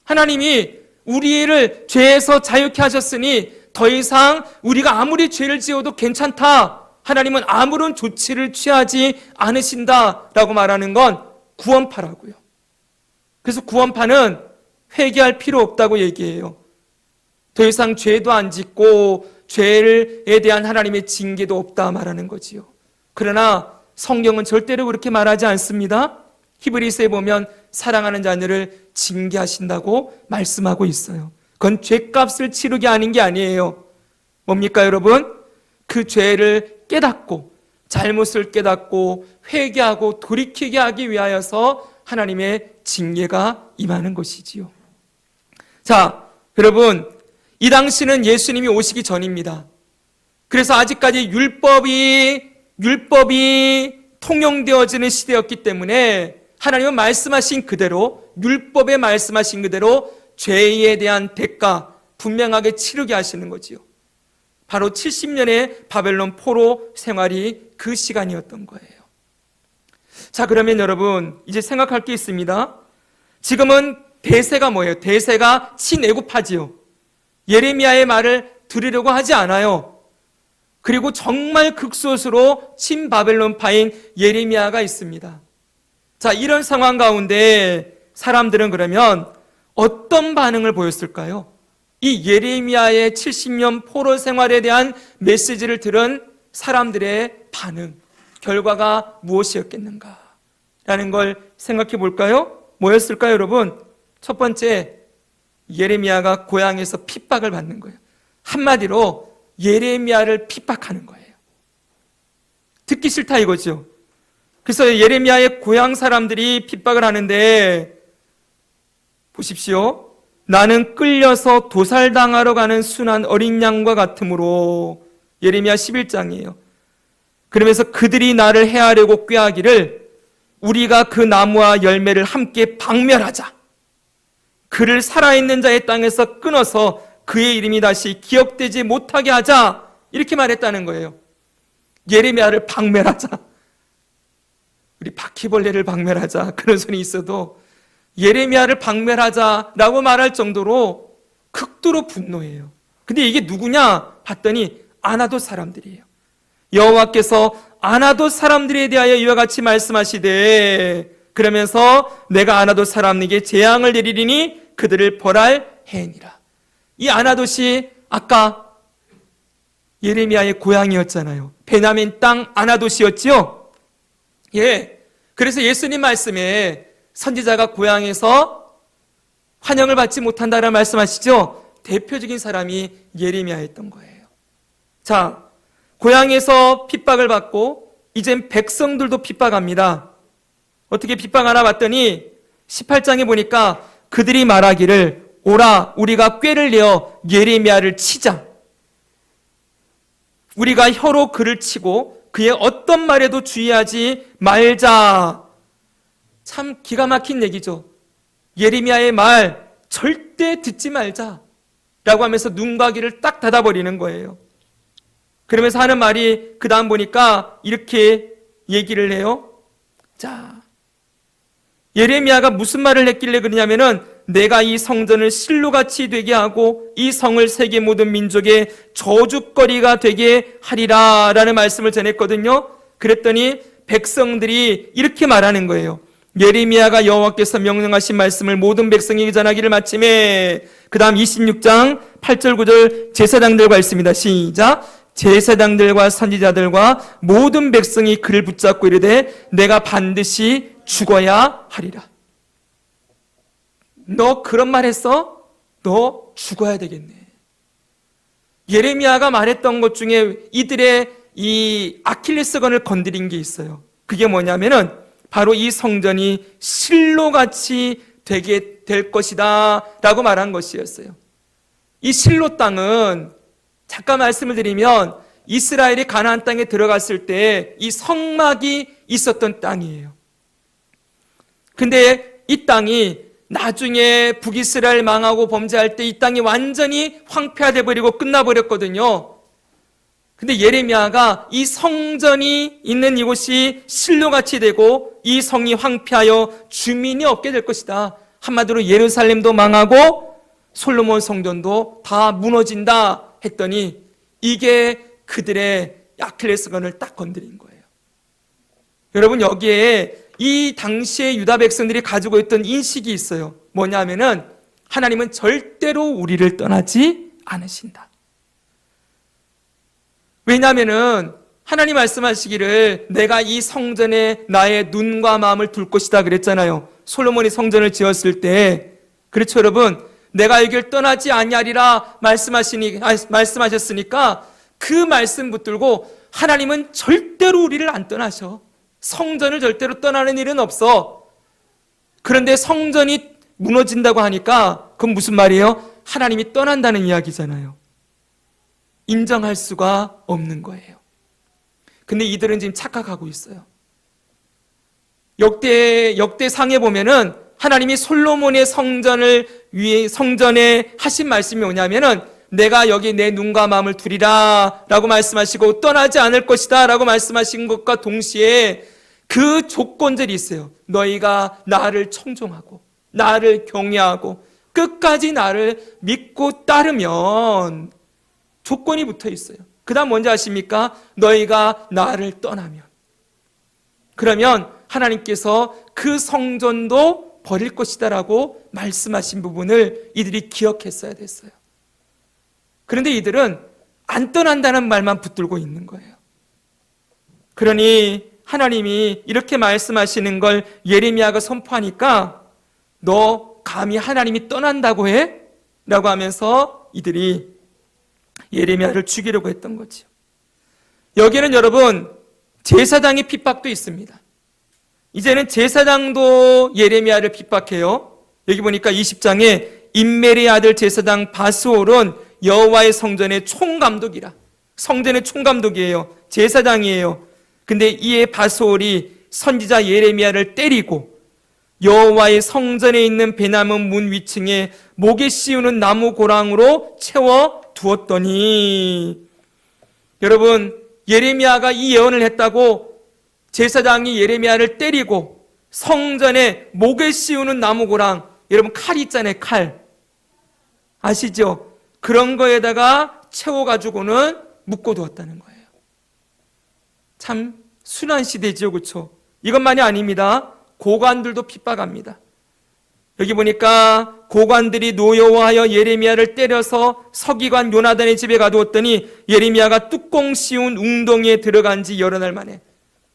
하나님이 우리를 죄에서 자유케 하셨으니 더 이상 우리가 아무리 죄를 지어도 괜찮다. 하나님은 아무런 조치를 취하지 않으신다라고 말하는 건 구원파라고요. 그래서 구원파는 회개할 필요 없다고 얘기해요. 더 이상 죄도 안 짓고 죄에 대한 하나님의 징계도 없다 말하는 거지요. 그러나 성경은 절대로 그렇게 말하지 않습니다. 히브리서에 보면 사랑하는 자녀를 징계하신다고 말씀하고 있어요. 그건 죄값을 치르게 하는 게 아니에요. 뭡니까 여러분? 그 죄를 깨닫고 잘못을 깨닫고 회개하고 돌이키게 하기 위하여서 하나님의 징계가 임하는 것이지요. 자, 여러분, 이 당시는 예수님이 오시기 전입니다. 그래서 아직까지 율법이 통용되어지는 시대였기 때문에 하나님은 말씀하신 그대로, 율법에 말씀하신 그대로 죄에 대한 대가 분명하게 치르게 하시는 거지요. 바로 70년의 바벨론 포로 생활이 그 시간이었던 거예요. 자, 그러면 여러분 이제 생각할 게 있습니다. 지금은 대세가 뭐예요? 대세가 친애굽파지요. 예레미야의 말을 들으려고 하지 않아요. 그리고 정말 극소수로 친바벨론파인 예레미야가 있습니다. 자, 이런 상황 가운데 사람들은 그러면 어떤 반응을 보였을까요? 이 예레미야의 70년 포로 생활에 대한 메시지를 들은 사람들의 반응, 결과가 무엇이었겠는가 라는 걸 생각해 볼까요? 뭐였을까요, 여러분? 첫 번째, 예레미야가 고향에서 핍박을 받는 거예요. 한마디로 예레미야를 핍박하는 거예요. 듣기 싫다 이거죠. 그래서 예레미야의 고향 사람들이 핍박을 하는데, 보십시오. 나는 끌려서 도살당하러 가는 순한 어린 양과 같으므로, 예레미야 11장이에요. 그러면서 그들이 나를 해하려고 꾀하기를 우리가 그 나무와 열매를 함께 박멸하자. 그를 살아있는 자의 땅에서 끊어서 그의 이름이 다시 기억되지 못하게 하자. 이렇게 말했다는 거예요. 예레미야를 박멸하자. 우리 바퀴벌레를 박멸하자. 그런 소리 있어도 예레미야를 박멸하자라고 말할 정도로 극도로 분노해요. 근데 이게 누구냐 봤더니 아나돗 사람들이에요. 여호와께서 아나돗 사람들에 대하여 이와 같이 말씀하시되, 그러면서 내가 아나돗 사람에게 재앙을 내리리니 그들을 벌할 해니라. 이 아나돗이 아까 예레미야의 고향이었잖아요. 베냐민 땅 아나돗이었지요. 예. 그래서 예수님 말씀에 선지자가 고향에서 환영을 받지 못한다라는 말씀하시죠. 대표적인 사람이 예레미야였던 거예요. 자, 고향에서 핍박을 받고 이젠 백성들도 핍박합니다. 어떻게 핍박하나 봤더니 18장에 보니까 그들이 말하기를 오라 우리가 꾀를 내어 예레미야를 치자. 우리가 혀로 그를 치고 그의 어떤 말에도 주의하지 말자. 참 기가 막힌 얘기죠. 예레미야의 말 절대 듣지 말자 라고 하면서 눈과 귀를 딱 닫아버리는 거예요. 그러면서 하는 말이 그 다음 보니까 이렇게 얘기를 해요. 자, 예레미야가 무슨 말을 했길래 그러냐면은 내가 이 성전을 실로같이 되게 하고 이 성을 세계 모든 민족의 저주거리가 되게 하리라 라는 말씀을 전했거든요. 그랬더니 백성들이 이렇게 말하는 거예요. 예레미야가 여호와께서 명령하신 말씀을 모든 백성에게 전하기를 마침에, 그 다음 26장 8절 9절 제사장들과 있습니다. 시작. 제사장들과 선지자들과 모든 백성이 그를 붙잡고 이르되 내가 반드시 죽어야 하리라. 너 그런 말 했어? 너 죽어야 되겠네. 예레미야가 말했던 것 중에 이들의 이 아킬레스건을 건드린 게 있어요. 그게 뭐냐면은 바로 이 성전이 실로같이 되게 될 것이다 라고 말한 것이었어요. 이 실로 땅은 잠깐 말씀을 드리면 이스라엘이 가나안 땅에 들어갔을 때 이 성막이 있었던 땅이에요. 근데 이 땅이 나중에 북이스라엘 망하고 범죄할 때 이 땅이 완전히 황폐화돼 버리고 끝나버렸거든요. 근데 예레미야가 이 성전이 있는 이곳이 실로같이 되고 이 성이 황폐하여 주민이 없게 될 것이다. 한마디로 예루살렘도 망하고 솔로몬 성전도 다 무너진다 했더니 이게 그들의 아킬레스건을 딱 건드린 거예요. 여러분, 여기에 이 당시의 유다 백성들이 가지고 있던 인식이 있어요. 뭐냐면은 하나님은 절대로 우리를 떠나지 않으신다. 왜냐하면은 하나님 말씀하시기를 내가 이 성전에 나의 눈과 마음을 둘 것이다 그랬잖아요. 솔로몬이 성전을 지었을 때. 그렇죠, 여러분? 내가 여길 떠나지 아니하리라 말씀하셨으니까 그 말씀 붙들고 하나님은 절대로 우리를 안 떠나셔. 성전을 절대로 떠나는 일은 없어. 그런데 성전이 무너진다고 하니까 그건 무슨 말이에요? 하나님이 떠난다는 이야기잖아요. 인정할 수가 없는 거예요. 근데 이들은 지금 착각하고 있어요. 역대상에 보면은 하나님이 솔로몬의 성전에 하신 말씀이 뭐냐면은 내가 여기 내 눈과 마음을 두리라 라고 말씀하시고 떠나지 않을 것이다 라고 말씀하신 것과 동시에 그 조건들이 있어요. 너희가 나를 청종하고 나를 경외하고 끝까지 나를 믿고 따르면 조건이 붙어 있어요. 그 다음 뭔지 아십니까? 너희가 나를 떠나면, 그러면 하나님께서 그 성전도 버릴 것이다 라고 말씀하신 부분을 이들이 기억했어야 됐어요. 그런데 이들은 안 떠난다는 말만 붙들고 있는 거예요. 그러니 하나님이 이렇게 말씀하시는 걸 예레미야가 선포하니까 너 감히 하나님이 떠난다고 해? 라고 하면서 이들이 예레미야를 죽이려고 했던 거죠. 여기에는 여러분 제사장의 핍박도 있습니다. 이제는 제사장도 예레미야를 핍박해요. 여기 보니까 20장에 임멜의 아들 제사장 바스올은 여호와의 성전의 총감독이라. 성전의 총감독이에요. 제사장이에요. 근데 이에 바스올이 선지자 예레미야를 때리고 여호와의 성전에 있는 배나무 문 위층에 목에 씌우는 나무 고랑으로 채워 두었더니, 여러분 예레미야가 이 예언을 했다고 제사장이 예레미야를 때리고 성전에 목에 씌우는 나무 고랑, 여러분 칼 있잖아요. 칼 아시죠? 그런 거에다가 채워가지고는 묶어두었다는 거예요. 참 순한 시대죠, 그렇죠? 이것만이 아닙니다. 고관들도 핍박합니다. 여기 보니까 고관들이 노여워하여 예레미야를 때려서 서기관 요나단의 집에 가두었더니 예레미야가 뚜껑 씌운 웅덩이에 들어간 지 여러 날 만에.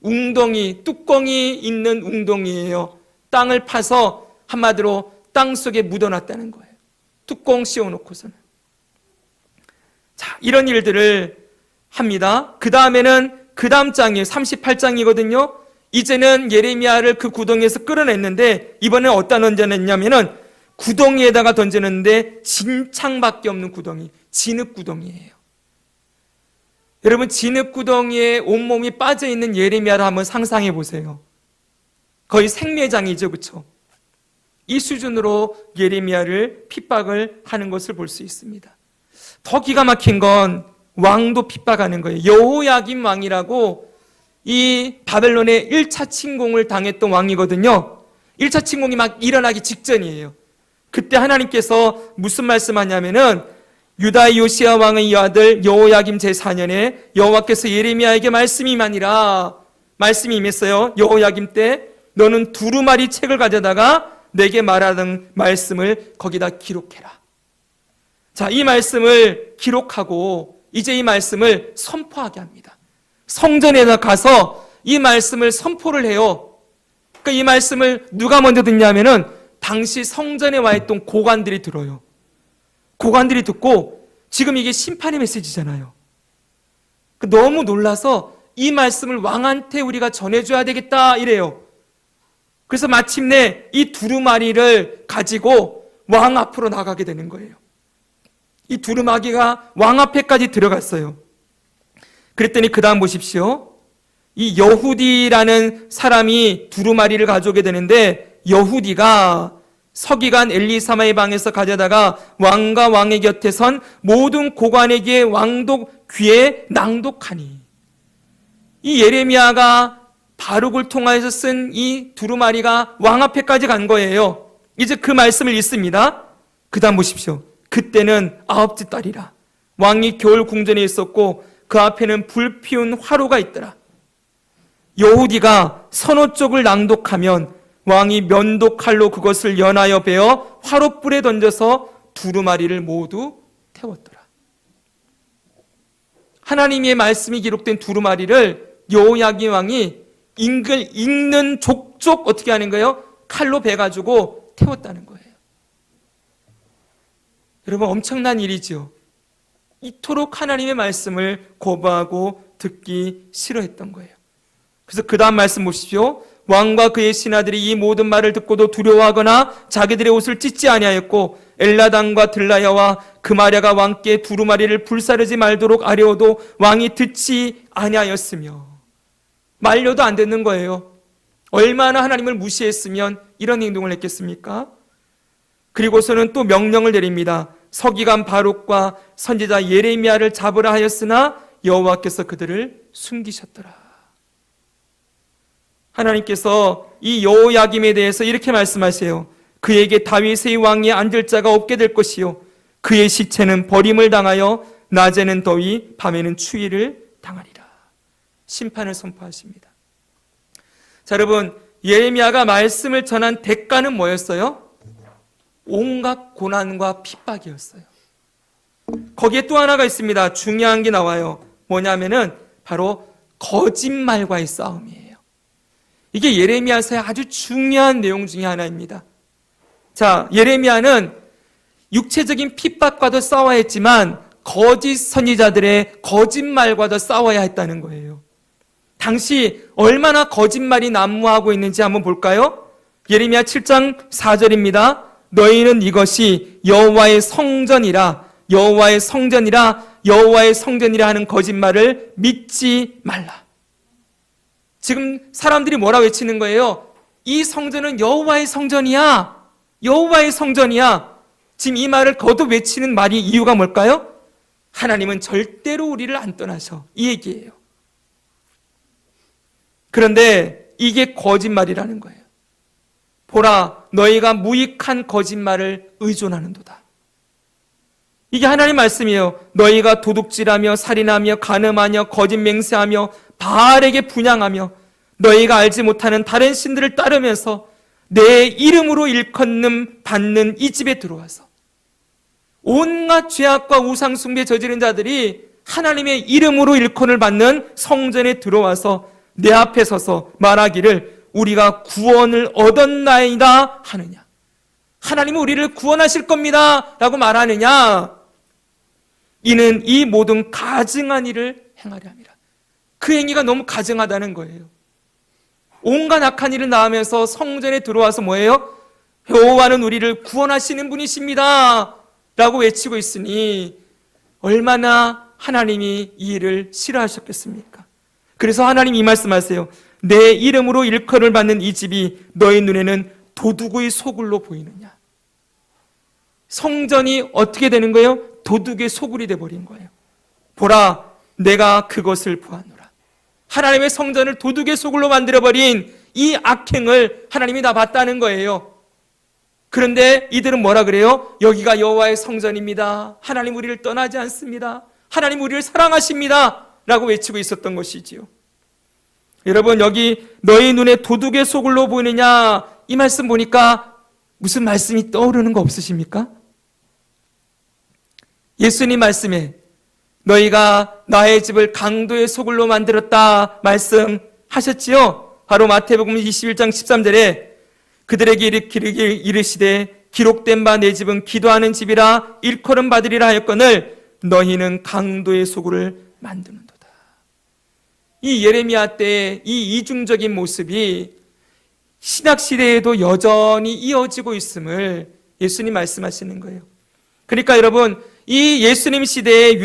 웅덩이, 뚜껑이 있는 웅덩이에요. 땅을 파서 한마디로 땅 속에 묻어놨다는 거예요. 뚜껑 씌워놓고서는. 자, 이런 일들을 합니다. 그 다음에는 그 다음 장이에요. 38장이거든요. 이제는 예레미야를 그 구덩이에서 끌어냈는데 이번에는 어디다 던져냈냐면은 구덩이에다가 던졌는데 진창밖에 없는 구덩이, 진흙구덩이에요. 여러분 진흙구덩이에 온몸이 빠져있는 예레미야를 한번 상상해 보세요. 거의 생매장이죠, 그렇죠? 이 수준으로 예레미야를 핍박을 하는 것을 볼 수 있습니다. 더 기가 막힌 건 왕도 핍박하는 거예요. 여호야김 왕이라고 이 바벨론의 1차 침공을 당했던 왕이거든요. 1차 침공이 막 일어나기 직전이에요. 그때 하나님께서 무슨 말씀하냐면은 유다의 요시야 왕의 아들 여호야김 제4년에 여호와께서 예레미야에게 말씀이 임했어요. 여호야김 때 너는 두루마리 책을 가져다가 내게 말하는 말씀을 거기다 기록해라. 자, 이 말씀을 기록하고 이제 이 말씀을 선포하게 합니다. 성전에다 가서 이 말씀을 선포를 해요. 그러니까 이 말씀을 누가 먼저 듣냐면은 당시 성전에 와 있던 고관들이 들어요. 고관들이 듣고 지금 이게 심판의 메시지잖아요. 너무 놀라서 이 말씀을 왕한테 우리가 전해줘야 되겠다 이래요. 그래서 마침내 이 두루마리를 가지고 왕 앞으로 나가게 되는 거예요. 이 두루마기가 왕 앞에까지 들어갔어요. 그랬더니 그 다음 보십시오. 이 여후디라는 사람이 두루마리를 가져오게 되는데 여후디가 서기관 엘리사마의 방에서 가져다가 왕과 왕의 곁에 선 모든 고관에게 왕독 귀에 낭독하니, 이 예레미야가 바룩을 통하여서 쓴 이 두루마리가 왕 앞에까지 간 거예요. 이제 그 말씀을 읽습니다. 그 다음 보십시오. 그때는 9째 달이라. 왕이 겨울 궁전에 있었고 그 앞에는 불 피운 화로가 있더라. 여후디가 서너 쪽을 낭독하면 왕이 면도칼로 그것을 연하여 베어 화롯불에 던져서 두루마리를 모두 태웠더라. 하나님의 말씀이 기록된 두루마리를 여호야김 왕이 읽는 족족 어떻게 하는 거예요? 칼로 베가지고 태웠다는 거예요. 여러분 엄청난 일이죠. 이토록 하나님의 말씀을 거부하고 듣기 싫어했던 거예요. 그래서 그 다음 말씀 보십시오. 왕과 그의 신하들이 이 모든 말을 듣고도 두려워하거나 자기들의 옷을 찢지 아니하였고 엘라단과 들라야와 그마랴가 왕께 두루마리를 불사르지 말도록 아뢰어도 왕이 듣지 아니하였으며, 말려도 안 듣는 거예요. 얼마나 하나님을 무시했으면 이런 행동을 했겠습니까? 그리고서는 또 명령을 내립니다. 서기관 바룩과 선지자 예레미야를 잡으라 하였으나 여호와께서 그들을 숨기셨더라. 하나님께서 이 여호야김에 대해서 이렇게 말씀하세요. 그에게 다윗의 왕이 앉을 자가 없게 될 것이요 그의 시체는 버림을 당하여 낮에는 더위 밤에는 추위를 당하리라. 심판을 선포하십니다. 자, 여러분 예레미야가 말씀을 전한 대가는 뭐였어요? 온갖 고난과 핍박이었어요. 거기에 또 하나가 있습니다. 중요한 게 나와요. 뭐냐면은 바로 거짓말과의 싸움이에요. 이게 예레미야서의 아주 중요한 내용 중에 하나입니다. 자, 예레미야는 육체적인 핍박과도 싸워야 했지만 거짓 선지자들의 거짓말과도 싸워야 했다는 거예요. 당시 얼마나 거짓말이 난무하고 있는지 한번 볼까요? 예레미야 7장 4절입니다. 너희는 이것이 여호와의 성전이라, 여호와의 성전이라, 여호와의 성전이라 하는 거짓말을 믿지 말라. 지금 사람들이 뭐라 외치는 거예요? 이 성전은 여호와의 성전이야. 여호와의 성전이야. 지금 이 말을 거듭 외치는 말이 이유가 뭘까요? 하나님은 절대로 우리를 안 떠나셔. 이 얘기예요. 그런데 이게 거짓말이라는 거예요. 보라, 너희가 무익한 거짓말을 의존하는도다. 이게 하나님 말씀이에요. 너희가 도둑질하며 살인하며 간음하며 거짓 맹세하며 바알에게 분향하며 너희가 알지 못하는 다른 신들을 따르면서 내 이름으로 일컫는 받는 이 집에 들어와서 온갖 죄악과 우상 숭배 저지른 자들이 하나님의 이름으로 일컬을 받는 성전에 들어와서 내 앞에 서서 말하기를 우리가 구원을 얻었나이다 하느냐. 하나님은 우리를 구원하실 겁니다 라고 말하느냐. 이는 이 모든 가증한 일을 행하려 함이라. 그 행위가 너무 가증하다는 거예요. 온갖 악한 일을 낳으면서 성전에 들어와서 뭐예요? 여호와는 우리를 구원하시는 분이십니다 라고 외치고 있으니 얼마나 하나님이 이 일을 싫어하셨겠습니까? 그래서 하나님 이 말씀하세요. 내 이름으로 일컬을 받는 이 집이 너희 눈에는 도둑의 소굴로 보이느냐. 성전이 어떻게 되는 거예요? 도둑의 소굴이 되어버린 거예요. 보라, 내가 그것을 보았노라. 하나님의 성전을 도둑의 소굴로 만들어버린 이 악행을 하나님이 다 봤다는 거예요. 그런데 이들은 뭐라 그래요? 여기가 여호와의 성전입니다. 하나님 우리를 떠나지 않습니다. 하나님 우리를 사랑하십니다 라고 외치고 있었던 것이지요. 여러분, 여기 너희 눈에 도둑의 소굴로 보이느냐, 이 말씀 보니까 무슨 말씀이 떠오르는 거 없으십니까? 예수님 말씀에 너희가 나의 집을 강도의 소굴로 만들었다 말씀하셨지요. 바로 마태복음 21장 13절에 그들에게 이르시되 기록된 바 내 집은 기도하는 집이라 일컬음 받으리라 하였거늘 너희는 강도의 소굴을 만드는도다. 이 예레미야 때의 이 이중적인 모습이 신약시대에도 여전히 이어지고 있음을 예수님 말씀하시는 거예요. 그러니까 여러분, 이 예수님 시대의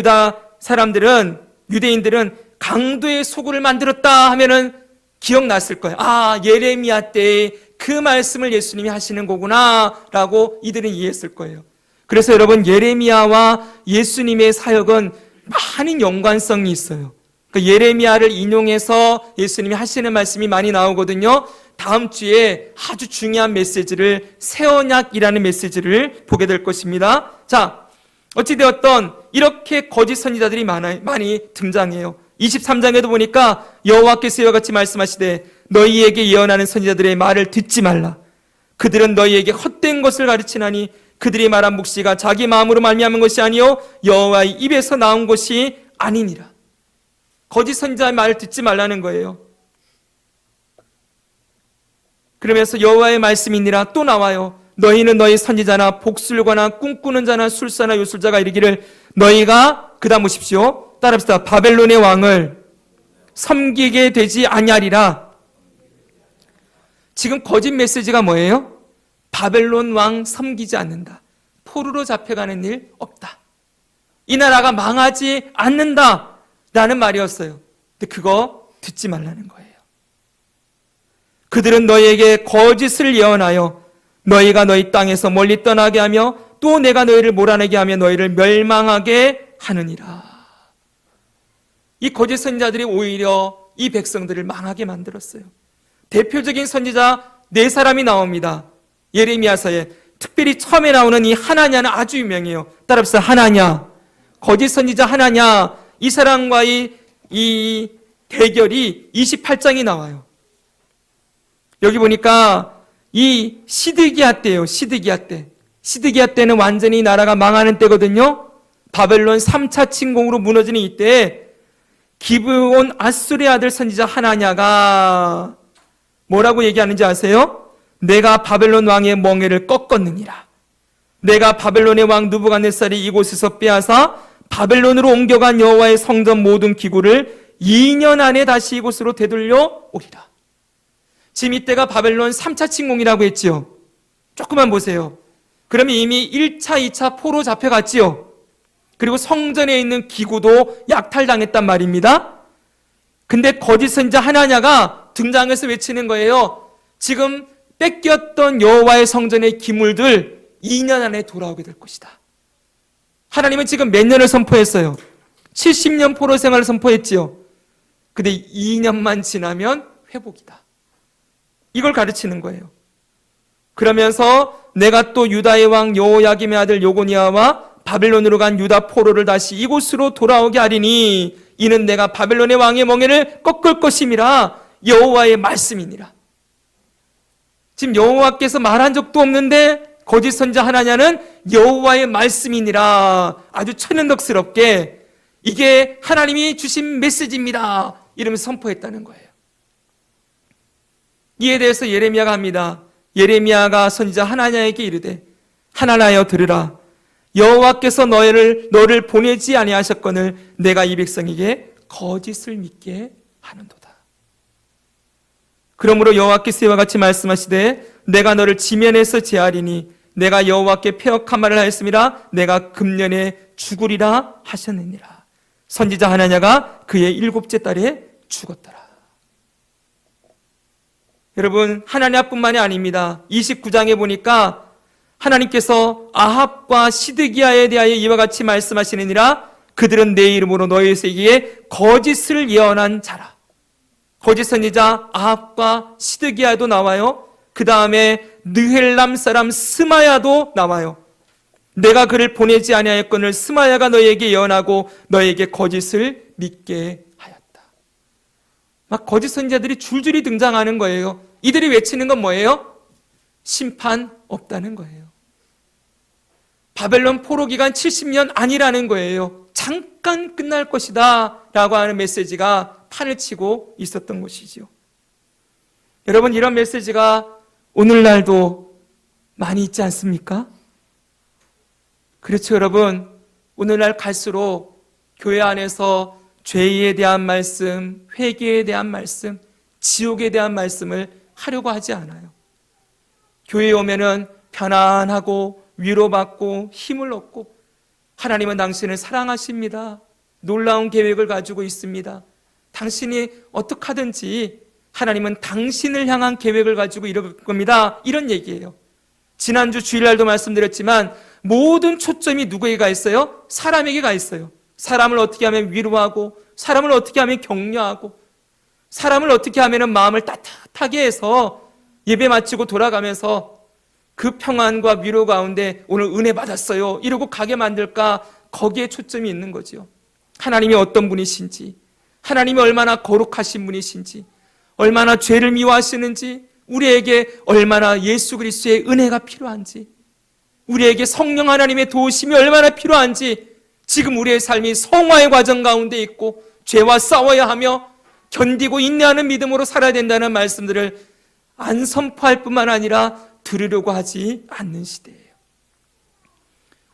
유대인들은 강도의 소굴을 만들었다 하면은 기억났을 거예요. 아, 예레미야 때의 그 말씀을 예수님이 하시는 거구나 라고 이들은 이해했을 거예요. 그래서 여러분, 예레미야와 예수님의 사역은 많은 연관성이 있어요. 그 예레미야를 인용해서 예수님이 하시는 말씀이 많이 나오거든요. 다음 주에 아주 중요한 메시지를, 새 언약이라는 메시지를 보게 될 것입니다. 자, 어찌되었던 이렇게 거짓 선지자들이 많이 등장해요. 23장에도 보니까 여호와께서 이와 같이 말씀하시되 너희에게 예언하는 선지자들의 말을 듣지 말라. 그들은 너희에게 헛된 것을 가르치나니 그들이 말한 묵시가 자기 마음으로 말미암은 것이 아니요 여호와의 입에서 나온 것이 아니니라. 거짓 선지자의 말을 듣지 말라는 거예요. 그러면서 여호와의 말씀이니라 또 나와요. 너희는 너희 선지자나 복술과나 꿈꾸는 자나 술사나 요술자가 이르기를 너희가, 그 다음 보십시오. 따라합시다. 바벨론의 왕을 섬기게 되지 아니하리라. 지금 거짓 메시지가 뭐예요? 바벨론 왕 섬기지 않는다. 포로로 잡혀가는 일 없다. 이 나라가 망하지 않는다 라는 말이었어요. 근데 그거 듣지 말라는 거예요. 그들은 너희에게 거짓을 예언하여 너희가 너희 땅에서 멀리 떠나게 하며 또 내가 너희를 몰아내게 하며 너희를 멸망하게 하느니라. 이 거짓 선지자들이 오히려 이 백성들을 망하게 만들었어요. 대표적인 선지자 4사람이 나옵니다. 예레미야서에 특별히 처음에 나오는 이 하나냐는 아주 유명해요. 따라합시다. 하나냐. 거짓 선지자 하나냐. 이 사람과의 이 대결이 28장이 나와요. 여기 보니까 이 시드기야 때예요. 시드기야 때. 시드기야 때는 완전히 나라가 망하는 때거든요. 바벨론 3차 침공으로 무너지는 이때 기브온 아수르의 아들 선지자 하나냐가 뭐라고 얘기하는지 아세요? 내가 바벨론 왕의 멍에를 꺾었느니라. 내가 바벨론의 왕 느부갓네살이 이곳에서 빼앗아 바벨론으로 옮겨간 여호와의 성전 모든 기구를 2년 안에 다시 이곳으로 되돌려 오리라. 지금 이때가 바벨론 3차 침공이라고 했지요. 조금만 보세요. 그러면 이미 1차, 2차 포로 잡혀갔지요. 그리고 성전에 있는 기구도 약탈당했단 말입니다. 근데 거짓 선지자 하나냐가 등장해서 외치는 거예요. 지금 뺏겼던 여호와의 성전의 기물들 2년 안에 돌아오게 될 것이다. 하나님은 지금 몇 년을 선포했어요? 70년 포로 생활을 선포했지요. 근데 2년만 지나면 회복이다. 이걸 가르치는 거예요. 그러면서 내가 또 유다의 왕 여호야김의 아들 요고니아와 바벨론으로 간 유다 포로를 다시 이곳으로 돌아오게 하리니 이는 내가 바벨론의 왕의 멍에를 꺾을 것임이라 여호와의 말씀이니라. 지금 여호와께서 말한 적도 없는데 거짓 선지자 하나냐는 여호와의 말씀이니라 아주 천연덕스럽게 이게 하나님이 주신 메시지입니다 이러면서 선포했다는 거예요. 이에 대해서 예레미야가 합니다. 예레미야가 선지자 하나냐에게 이르되 하나나여 들으라. 여호와께서 너를 보내지 아니하셨거늘 내가 이 백성에게 거짓을 믿게 하는도다. 그러므로 여호와께서 이와 같이 말씀하시되 내가 너를 지면에서 제하리니 내가 여호와께 패역한 말을 하였음이라 내가 금년에 죽으리라 하셨느니라. 선지자 하나냐가 그의 7째 달에 죽었더라. 여러분 하나냐뿐만이 아닙니다. 29장에 보니까 하나님께서 아합과 시드기야에 대하여 이와 같이 말씀하시느니라 그들은 내 이름으로 너희에게 거짓을 예언한 자라. 거짓 선지자 아합과 시드기야도 나와요. 그 다음에 느헬람 사람 스마야도 나와요. 내가 그를 보내지 아니하였거늘 스마야가 너희에게 예언하고 너희에게 거짓을 믿게 하였다. 막 거짓 선지자들이 줄줄이 등장하는 거예요. 이들이 외치는 건 뭐예요? 심판 없다는 거예요. 바벨론 포로 기간 70년 아니라는 거예요. 잠깐 끝날 것이다 라고 하는 메시지가 판을 치고 있었던 것이지요. 여러분 이런 메시지가 오늘날도 많이 있지 않습니까? 그렇죠 여러분. 오늘날 갈수록 교회 안에서 죄에 대한 말씀, 회개에 대한 말씀, 지옥에 대한 말씀을 하려고 하지 않아요. 교회에 오면은 편안하고 위로받고 힘을 얻고 하나님은 당신을 사랑하십니다. 놀라운 계획을 가지고 있습니다. 당신이 어떻게 하든지 하나님은 당신을 향한 계획을 가지고 이룰 겁니다. 이런 얘기예요. 지난주 주일날도 말씀드렸지만 모든 초점이 누구에게 가 있어요? 사람에게 가 있어요. 사람을 어떻게 하면 위로하고 사람을 어떻게 하면 격려하고 사람을 어떻게 하면 마음을 따뜻하게 해서 예배 마치고 돌아가면서 그 평안과 위로 가운데 오늘 은혜 받았어요 이러고 가게 만들까 거기에 초점이 있는 거죠. 하나님이 어떤 분이신지 하나님이 얼마나 거룩하신 분이신지 얼마나 죄를 미워하시는지 우리에게 얼마나 예수 그리스도의 은혜가 필요한지 우리에게 성령 하나님의 도우심이 얼마나 필요한지 지금 우리의 삶이 성화의 과정 가운데 있고 죄와 싸워야 하며 견디고 인내하는 믿음으로 살아야 된다는 말씀들을 안 선포할 뿐만 아니라 들으려고 하지 않는 시대예요.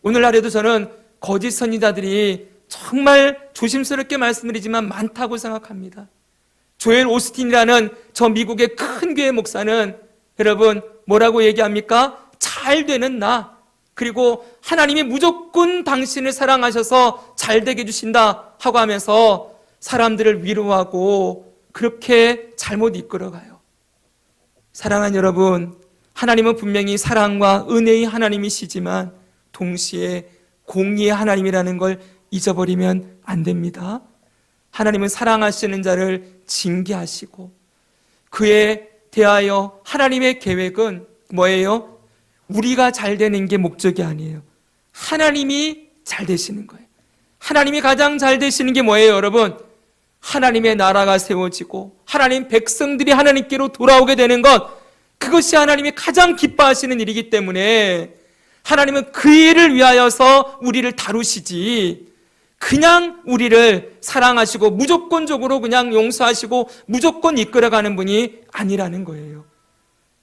오늘날에도 저는 거짓 선지자들이 정말 조심스럽게 말씀드리지만 많다고 생각합니다. 조엘 오스틴이라는 저 미국의 큰 교회 목사는 여러분 뭐라고 얘기합니까? 잘 되는 나 그리고 하나님이 무조건 당신을 사랑하셔서 잘 되게 해주신다 하고 하면서 사람들을 위로하고 그렇게 잘못 이끌어가요. 사랑하는 여러분 하나님은 분명히 사랑과 은혜의 하나님이시지만 동시에 공의의 하나님이라는 걸 잊어버리면 안 됩니다. 하나님은 사랑하시는 자를 징계하시고 그에 대하여 하나님의 계획은 뭐예요? 우리가 잘 되는 게 목적이 아니에요. 하나님이 잘 되시는 거예요. 하나님이 가장 잘 되시는 게 뭐예요 여러분? 하나님의 나라가 세워지고 하나님 백성들이 하나님께로 돌아오게 되는 것 그것이 하나님이 가장 기뻐하시는 일이기 때문에 하나님은 그 일을 위하여서 우리를 다루시지 그냥 우리를 사랑하시고 무조건적으로 그냥 용서하시고 무조건 이끌어가는 분이 아니라는 거예요.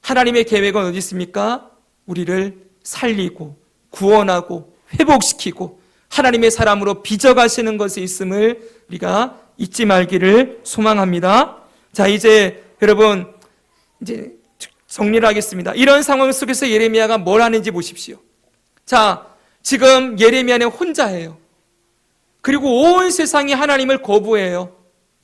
하나님의 계획은 어디 있습니까? 우리를 살리고 구원하고 회복시키고 하나님의 사람으로 빚어가시는 것이 있음을 우리가 잊지 말기를 소망합니다. 자, 이제 여러분 이제 정리를 하겠습니다. 이런 상황 속에서 예레미야가 뭘 하는지 보십시오. 자, 지금 예레미야는 혼자예요. 그리고 온 세상이 하나님을 거부해요.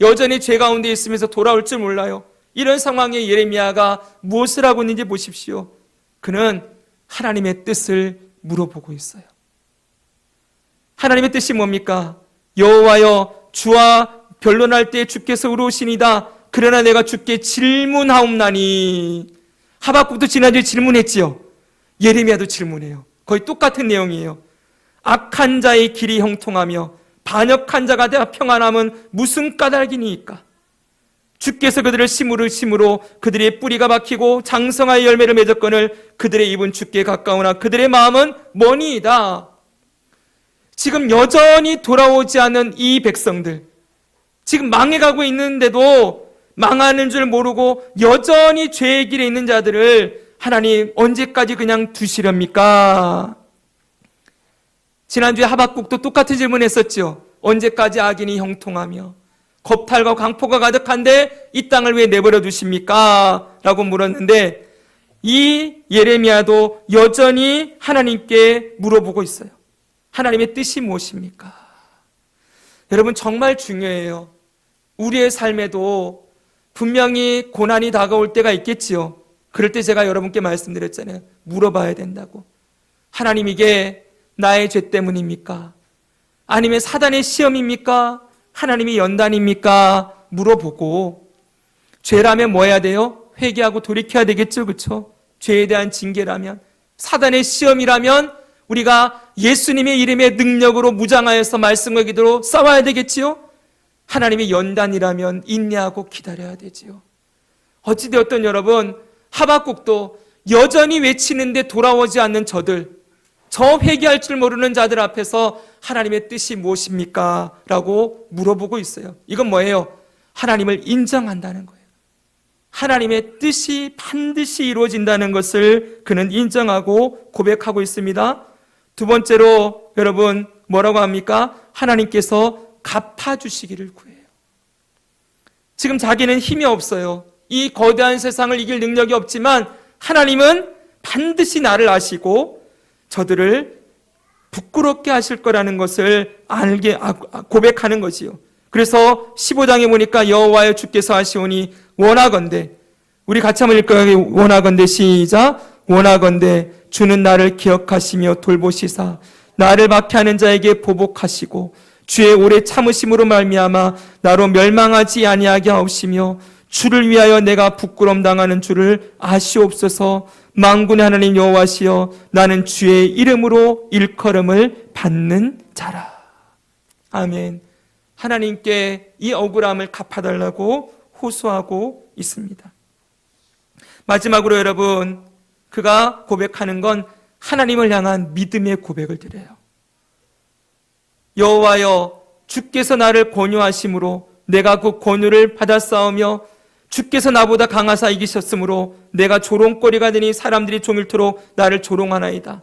여전히 죄 가운데 있으면서 돌아올 줄 몰라요. 이런 상황에 예레미야가 무엇을 하고 있는지 보십시오. 그는 하나님의 뜻을 물어보고 있어요. 하나님의 뜻이 뭡니까? 여호와여, 주와 변론할 때 주께서 의로우시니다. 그러나 내가 주께 질문하옵나니. 하박국도 지난주에 질문했지요. 예레미야도 질문해요. 거의 똑같은 내용이에요. 악한 자의 길이 형통하며 반역한 자가 다 평안함은 무슨 까닭이니까? 주께서 그들을 심으로 그들의 뿌리가 박히고 장성하여 열매를 맺었거늘 그들의 입은 주께 가까우나 그들의 마음은 머니이다. 지금 여전히 돌아오지 않는 이 백성들, 지금 망해가고 있는데도 망하는 줄 모르고 여전히 죄의 길에 있는 자들을 하나님 언제까지 그냥 두시렵니까? 지난주에 하박국도 똑같은 질문했었죠. 언제까지 악인이 형통하며 겁탈과 강포가 가득한데 이 땅을 왜 내버려 두십니까? 라고 물었는데 이 예레미야도 여전히 하나님께 물어보고 있어요. 하나님의 뜻이 무엇입니까? 여러분 정말 중요해요. 우리의 삶에도 분명히 고난이 다가올 때가 있겠지요. 그럴 때 제가 여러분께 말씀드렸잖아요. 물어봐야 된다고. 하나님 이게 나의 죄 때문입니까? 아니면 사단의 시험입니까? 하나님의 연단입니까? 물어보고 죄라면 뭐 해야 돼요? 회개하고 돌이켜야 되겠죠. 그렇죠? 죄에 대한 징계라면 사단의 시험이라면 우리가 예수님의 이름의 능력으로 무장하여서 말씀과 기도로 싸워야 되겠지요. 하나님의 연단이라면 인내하고 기다려야 되지요. 어찌되었든 여러분 하박국도 여전히 외치는데 돌아오지 않는 저 회개할 줄 모르는 자들 앞에서 하나님의 뜻이 무엇입니까? 라고 물어보고 있어요. 이건 뭐예요? 하나님을 인정한다는 거예요. 하나님의 뜻이 반드시 이루어진다는 것을 그는 인정하고 고백하고 있습니다. 두 번째로 여러분 뭐라고 합니까? 하나님께서 갚아주시기를 구해요. 지금 자기는 힘이 없어요. 이 거대한 세상을 이길 능력이 없지만 하나님은 반드시 나를 아시고 저들을 부끄럽게 하실 거라는 것을 고백하는 거지요. 그래서 15장에 보니까 여호와여 주께서 하시오니 원하건대, 우리 같이 한번 읽어요. 원하건대 시작. 원하건대 주는 나를 기억하시며 돌보시사 나를 박해하는 자에게 보복하시고 주의 오래 참으심으로 말미암아 나로 멸망하지 아니하게 하옵시며 주를 위하여 내가 부끄러움 당하는 줄을 아시옵소서. 만군의 하나님 여호와시여 나는 주의 이름으로 일컬음을 받는 자라. 아멘. 하나님께 이 억울함을 갚아달라고 호소하고 있습니다. 마지막으로 여러분 그가 고백하는 건 하나님을 향한 믿음의 고백을 드려요. 여호와여 주께서 나를 권유하심으로 내가 그 권유를 받았사오며 주께서 나보다 강하사 이기셨으므로 내가 조롱거리가 되니 사람들이 종일토록 나를 조롱하나이다.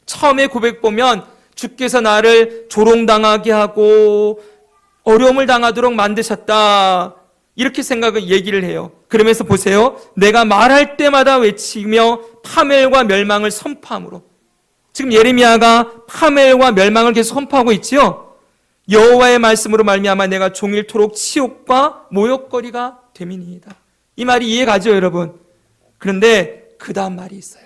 처음에 고백 보면 주께서 나를 조롱당하게 하고 어려움을 당하도록 만드셨다. 이렇게 얘기를 해요. 그러면서 보세요. 내가 말할 때마다 외치며 파멸과 멸망을 선포함으로. 지금 예레미야가 파멸과 멸망을 계속 선포하고 있지요. 여호와의 말씀으로 말미암아 내가 종일토록 치욕과 모욕거리가 됨이니이다. 이 말이 이해가죠, 여러분? 그런데 그 다음 말이 있어요.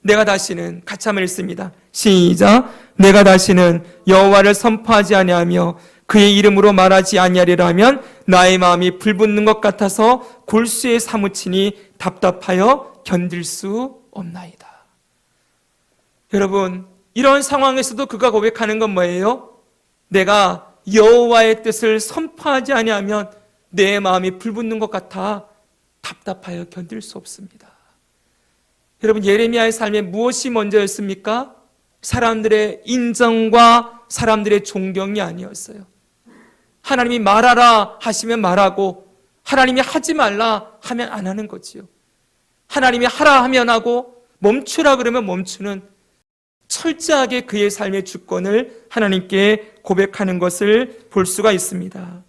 내가 다시는 같이 한번 읽습니다. 시작. 내가 다시는 여호와를 선포하지 아니하며 그의 이름으로 말하지 아니하리라 하면 나의 마음이 불붙는 것 같아서 골수에 사무치니 답답하여 견딜 수 없나이다. 여러분, 이런 상황에서도 그가 고백하는 건 뭐예요? 내가 여호와의 뜻을 선포하지 아니하면 내 마음이 불붙는 것 같아 답답하여 견딜 수 없습니다. 여러분, 예레미야의 삶에 무엇이 먼저였습니까? 사람들의 인정과 사람들의 존경이 아니었어요. 하나님이 말하라 하시면 말하고, 하나님이 하지 말라 하면 안 하는 거지요. 하나님이 하라 하면 하고, 멈추라 그러면 멈추는, 철저하게 그의 삶의 주권을 하나님께 고백하는 것을 볼 수가 있습니다.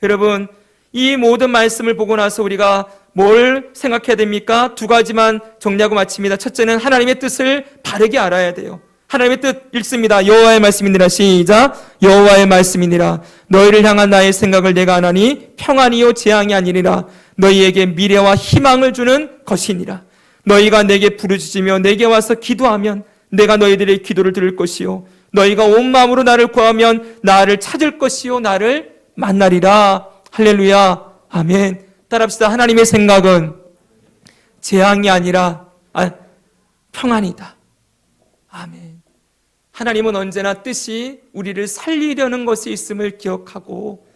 여러분, 이 모든 말씀을 보고 나서 우리가 뭘 생각해야 됩니까? 두 가지만 정리하고 마칩니다. 첫째는 하나님의 뜻을 바르게 알아야 돼요. 하나님의 뜻 읽습니다. 여호와의 말씀이니라. 시작. 여호와의 말씀이니라. 너희를 향한 나의 생각을 내가 아나니 평안이요 재앙이 아니니라. 너희에게 미래와 희망을 주는 것이니라. 너희가 내게 부르짖으며 내게 와서 기도하면 내가 너희들의 기도를 들을 것이요 너희가 온 마음으로 나를 구하면 나를 찾을 것이요 나를 만나리라. 할렐루야. 아멘. 따라합시다. 하나님의 생각은 재앙이 아니라 평안이다. 아멘. 하나님은 언제나 뜻이 우리를 살리려는 것이 있음을 기억하고,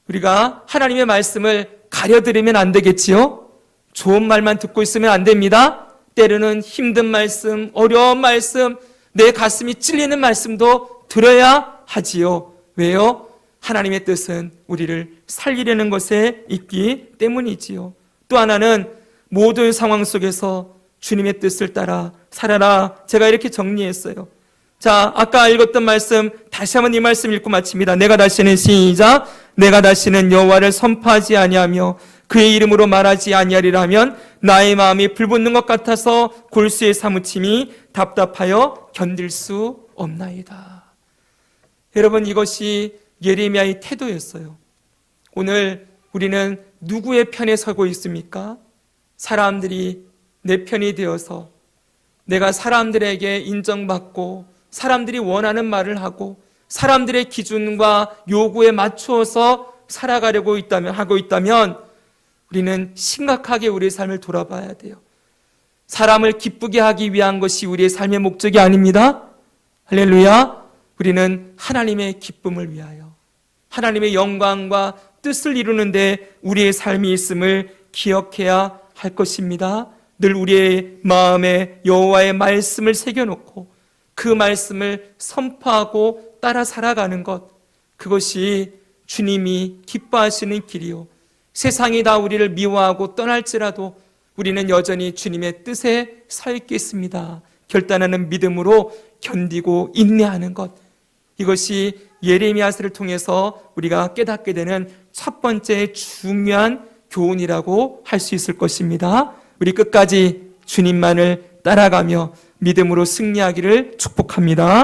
우리가 하나님의 말씀을 가려들이면 안 되겠지요? 좋은 말만 듣고 있으면 안 됩니다. 때로는 힘든 말씀, 어려운 말씀, 내 가슴이 찔리는 말씀도 들어야 하지요. 왜요? 하나님의 뜻은 우리를 살리려는 것에 있기 때문이지요. 또 하나는 모든 상황 속에서 주님의 뜻을 따라 살아라. 제가 이렇게 정리했어요. 자, 아까 읽었던 말씀 다시 한번 이 말씀 읽고 마칩니다. 내가 다시는 시작. 내가 다시는 여호와를 선포하지 아니하며 그의 이름으로 말하지 아니하리라 하면 나의 마음이 불붙는 것 같아서 골수의 사무침이 답답하여 견딜 수 없나이다. 여러분, 이것이 예레미야의 태도였어요. 오늘 우리는 누구의 편에 서고 있습니까? 사람들이 내 편이 되어서 내가 사람들에게 인정받고 사람들이 원하는 말을 하고 사람들의 기준과 요구에 맞추어서 살아가려고 하고 있다면 우리는 심각하게 우리의 삶을 돌아봐야 돼요. 사람을 기쁘게 하기 위한 것이 우리의 삶의 목적이 아닙니다. 할렐루야. 우리는 하나님의 기쁨을 위하여 하나님의 영광과 뜻을 이루는데 우리의 삶이 있음을 기억해야 할 것입니다. 늘 우리의 마음에 여호와의 말씀을 새겨놓고 그 말씀을 선포하고 따라 살아가는 것, 그것이 주님이 기뻐하시는 길이요, 세상이 다 우리를 미워하고 떠날지라도 우리는 여전히 주님의 뜻에 서 있겠습니다. 결단하는 믿음으로 견디고 인내하는 것, 이것이 예레미야서를 통해서 우리가 깨닫게 되는 첫 번째 중요한 교훈이라고 할 수 있을 것입니다. 우리 끝까지 주님만을 따라가며 믿음으로 승리하기를 축복합니다.